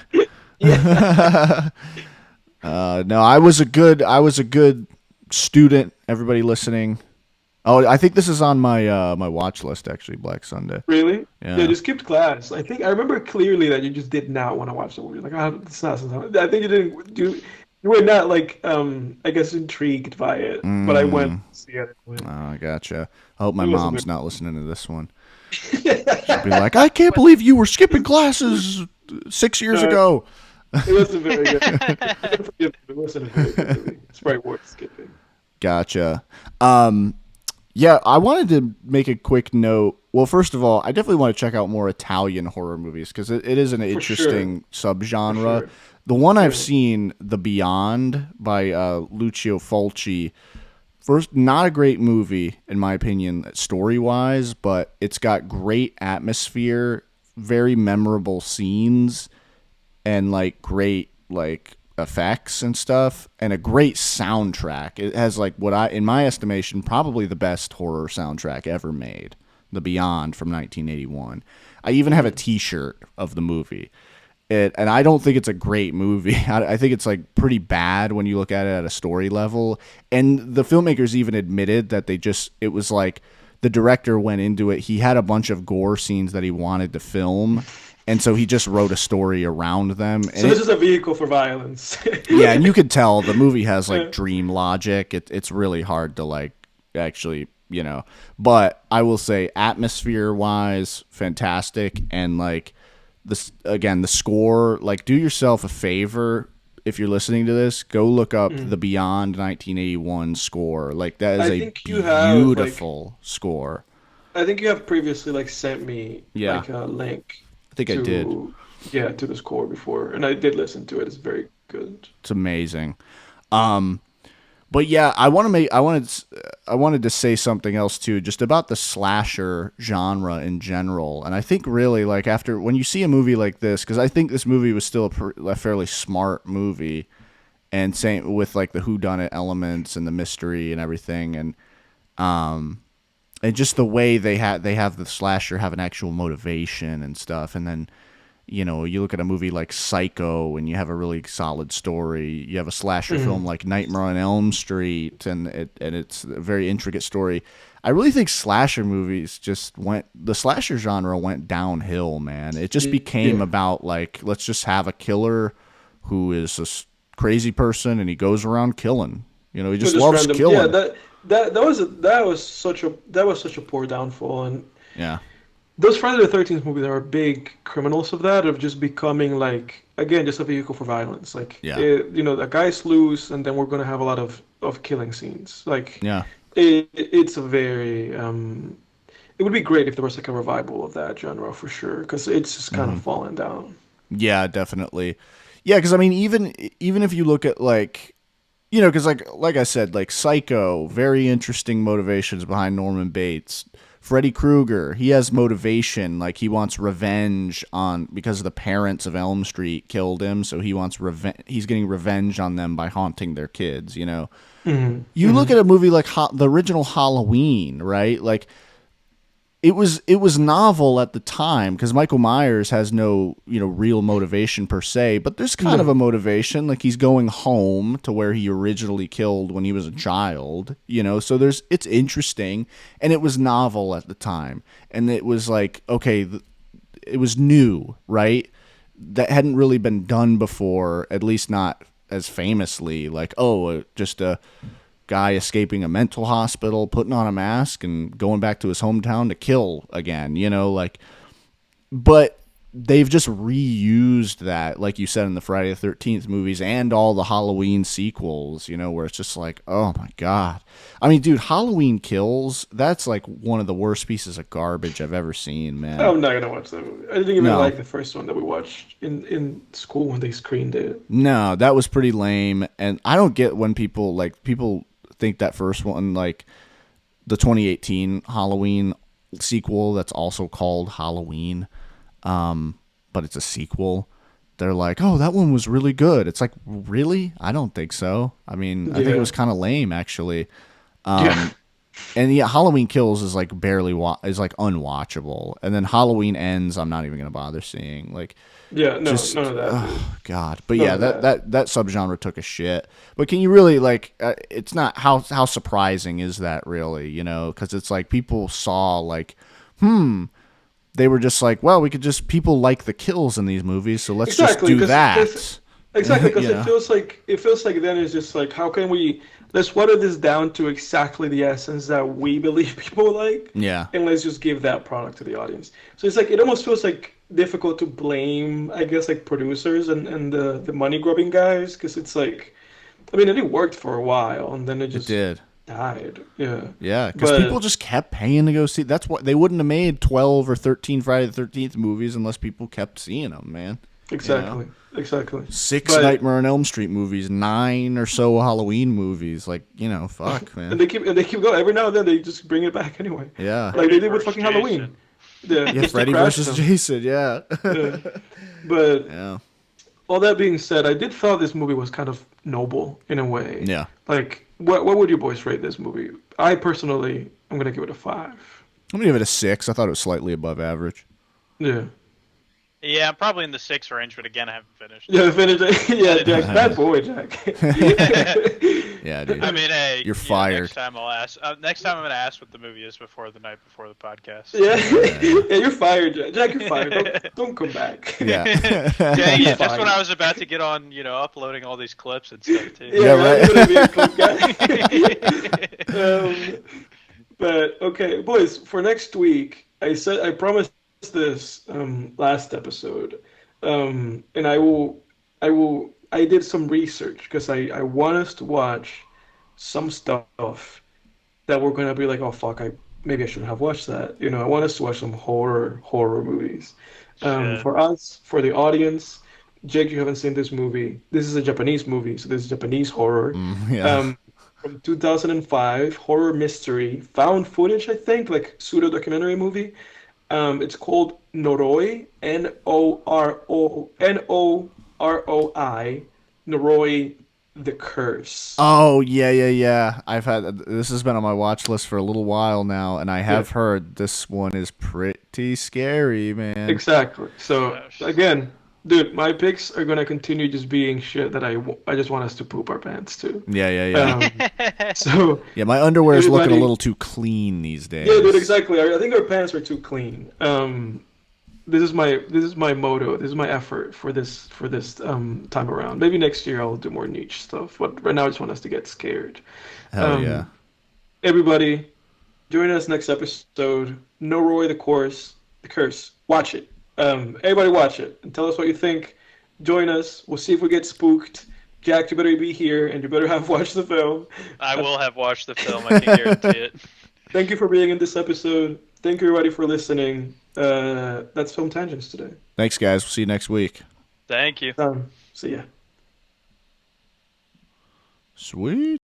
Yeah. No, I was a good student. Everybody listening. Oh, I think this is on my my watch list actually. Black Sunday. Really? Yeah, Yeah. you skipped class. I think I remember clearly that you just did not want to watch the movie. Like, it's not. I think you didn't do. You were not like, I guess, intrigued by it. But I went Mm, to see it anyway. oh, I gotcha. I hope my It wasn't mom's not listening to this one. She'll be very. like, I can't believe you were skipping classes 6 years No, ago. it wasn't very good. I can forgive it. It wasn't a very good movie. It's probably worth skipping. Gotcha. Um, yeah, I wanted to make a quick note. Well, first of all, I definitely want to check out more Italian horror movies because it is an For sure. interesting For subgenre. sure. The one I've Yeah. seen, The Beyond by Lucio Fulci, first, not a great movie in my opinion, story wise, but it's got great atmosphere, very memorable scenes, and like great like effects and stuff and a great soundtrack. It has like what I in my estimation probably the best horror soundtrack ever made. The Beyond from 1981. I even have a t-shirt of the movie. And I don't think it's a great movie. I think it's like pretty bad when you look at it at a story level. And the filmmakers even admitted that it was like the director went into it. He had a bunch of gore scenes that he wanted to film. And so he just wrote a story around them. And So this is a vehicle for violence. yeah, and you could tell the movie has like Yeah. dream logic. It's really hard to like actually, But I will say, atmosphere wise, fantastic, and like this again, the score. Like, do yourself a favor if you're listening to this, go look up the Beyond 1981 score. Like that is I a think you have like beautiful score. I think you have previously like sent me Yeah, like a link I think I did. to to the score before, and I did listen to it. It's very good. It's amazing. Um, But yeah, I wanted to say something else too, just about the slasher genre in general. And I think really like after when you see a movie like this, because I think this movie was still a fairly smart movie, and same with like the whodunit elements and the mystery and everything, and just the way they have the slasher have an actual motivation and stuff, and then you look at a movie like Psycho and you have a really solid story. You have a slasher film like Nightmare on Elm Street, and it's a very intricate story. I really think slasher movies the slasher genre went downhill, man. It just became Yeah. about like, let's just have a killer who is crazy person and he goes around killing. He So just just loves random. Yeah, killing. that was such a poor downfall, and Yeah. those Friday the 13th movies are big criminals of that, of just becoming like, again, just a vehicle for violence. Like, Yeah. the guy's loose, and then we're gonna have a lot of killing scenes. Like, Yeah. it's a very it would be great if there was like a revival of that genre for sure, because it's just kind of fallen down. Yeah, definitely. Yeah, because I mean, even if you look at like, because like I said, like Psycho, very interesting motivations behind Norman Bates. Freddy Krueger, he has motivation, like he wants revenge on because the parents of Elm Street killed him, so he wants revenge. He's getting revenge on them by haunting their kids. You look at a movie like the original Halloween, right? Like it was novel at the time because Michael Myers has no real motivation per se, but there's kind of a motivation, like he's going home to where he originally killed when he was a child, so it's interesting, and it was novel at the time, and it was like, okay, it was new, right? That hadn't really been done before, at least not as famously, like, just a guy escaping a mental hospital, putting on a mask and going back to his hometown to kill again, like, but they've just reused that, like you said, in the Friday the 13th movies and all the Halloween sequels, where it's just like, oh my God. I mean, dude, Halloween Kills, that's like one of the worst pieces of garbage I've ever seen, man. I'm not gonna watch that movie. I didn't even No. like the first one that we watched in school when they screened it. No, that was pretty lame, and I don't get when people think that first one, like, the 2018 Halloween sequel that's also called Halloween, but it's a sequel. They're like, oh, that one was really good. It's like, really? I don't think so. I mean, I think it was kind of lame, actually. Yeah. And yeah, Halloween Kills is like is like unwatchable. And then Halloween Ends, I'm not even gonna bother seeing. Like, Yeah, no, just none of that. Dude. God. But None yeah, of that subgenre took a shit. But can you really like? It's not how surprising is that really? You know, because it's like people saw like, they were just like, well, we could just people like the kills in these movies, so let's just Exactly, do that. exactly, because You know? it feels like then it's just like how can we let's water this down to exactly the essence that we believe people like, Yeah. and let's just give that product to the audience. So it's like it almost feels like difficult to blame, I guess, like producers and the money grubbing guys, because it's like, I mean, it worked for a while and then it It just did. died. Yeah, Yeah, because people but just kept paying to go see. That's what they wouldn't have made 12 or 13 Friday the 13th movies unless people kept seeing them, man. You know, exactly. 6 But Nightmare on Elm Street movies, 9 or so Halloween movies. Like, fuck, man. and they keep going. Every now and then they just bring it back anyway, Yeah, like they did with versus fucking Jason. Halloween. Yeah, yeah. just to Freddy crash versus them. Jason. Yeah, Yeah. But yeah, all that being said, I did feel this movie was kind of noble in a way. yeah. Like, what would you boys rate this movie? I personally, I'm gonna give it a 5. I'm gonna give it a 6. I thought it was slightly above average. Yeah. Yeah, I'm probably in the 6 range, but again, I haven't finished. Yeah, finish it. Yeah, Jack, bad boy, Jack. Yeah, dude. I mean, hey, You're fired. Next time I'll ask. Next time I'm gonna ask what the movie is before the night before the podcast. Yeah, yeah, you're fired, Jack. Jack, you're fired. Don't come back. Yeah. Dang He's it! Just when fired. I was about to get on, uploading all these clips and stuff too. Yeah, right. I'm gonna be a clip guy. But okay, boys, for next week, I promised this last episode, and I did some research because I want us to watch some stuff that we're gonna be like, oh fuck, maybe I shouldn't have watched that. I want us to watch some horror movies. Shit. For us, for the audience, Jake, you haven't seen this movie. This is a Japanese movie, so this is Japanese horror. Yeah. From 2005, horror mystery, found footage, I think, like pseudo documentary movie. It's called Noroi, Noroi, Noroi, the Curse. Oh yeah. This has been on my watch list for a little while now, and I have heard this one is pretty scary, man. Exactly. So Gosh. again, dude, my picks are gonna continue just being shit that I just want us to poop our pants to. Yeah. So Yeah, my underwear is looking a everybody- little too clean these days. yeah, dude, exactly. I think our pants are too clean. This is my motto. This is my effort for this time around. Maybe next year I'll do more niche stuff, but right now I just want us to get scared. Hell Um, yeah. Everybody, join us next episode. Noroi, the curse. Watch it. Everybody watch it and tell us what you think. Join us. We'll see if we get spooked. Jack, you better be here and you better have watched the film. I will have watched the film. I can guarantee it. Thank you for being in this episode. Thank you everybody for listening. That's Film Tangents today. Thanks, guys. We'll see you next week. Thank you. See ya. Sweet.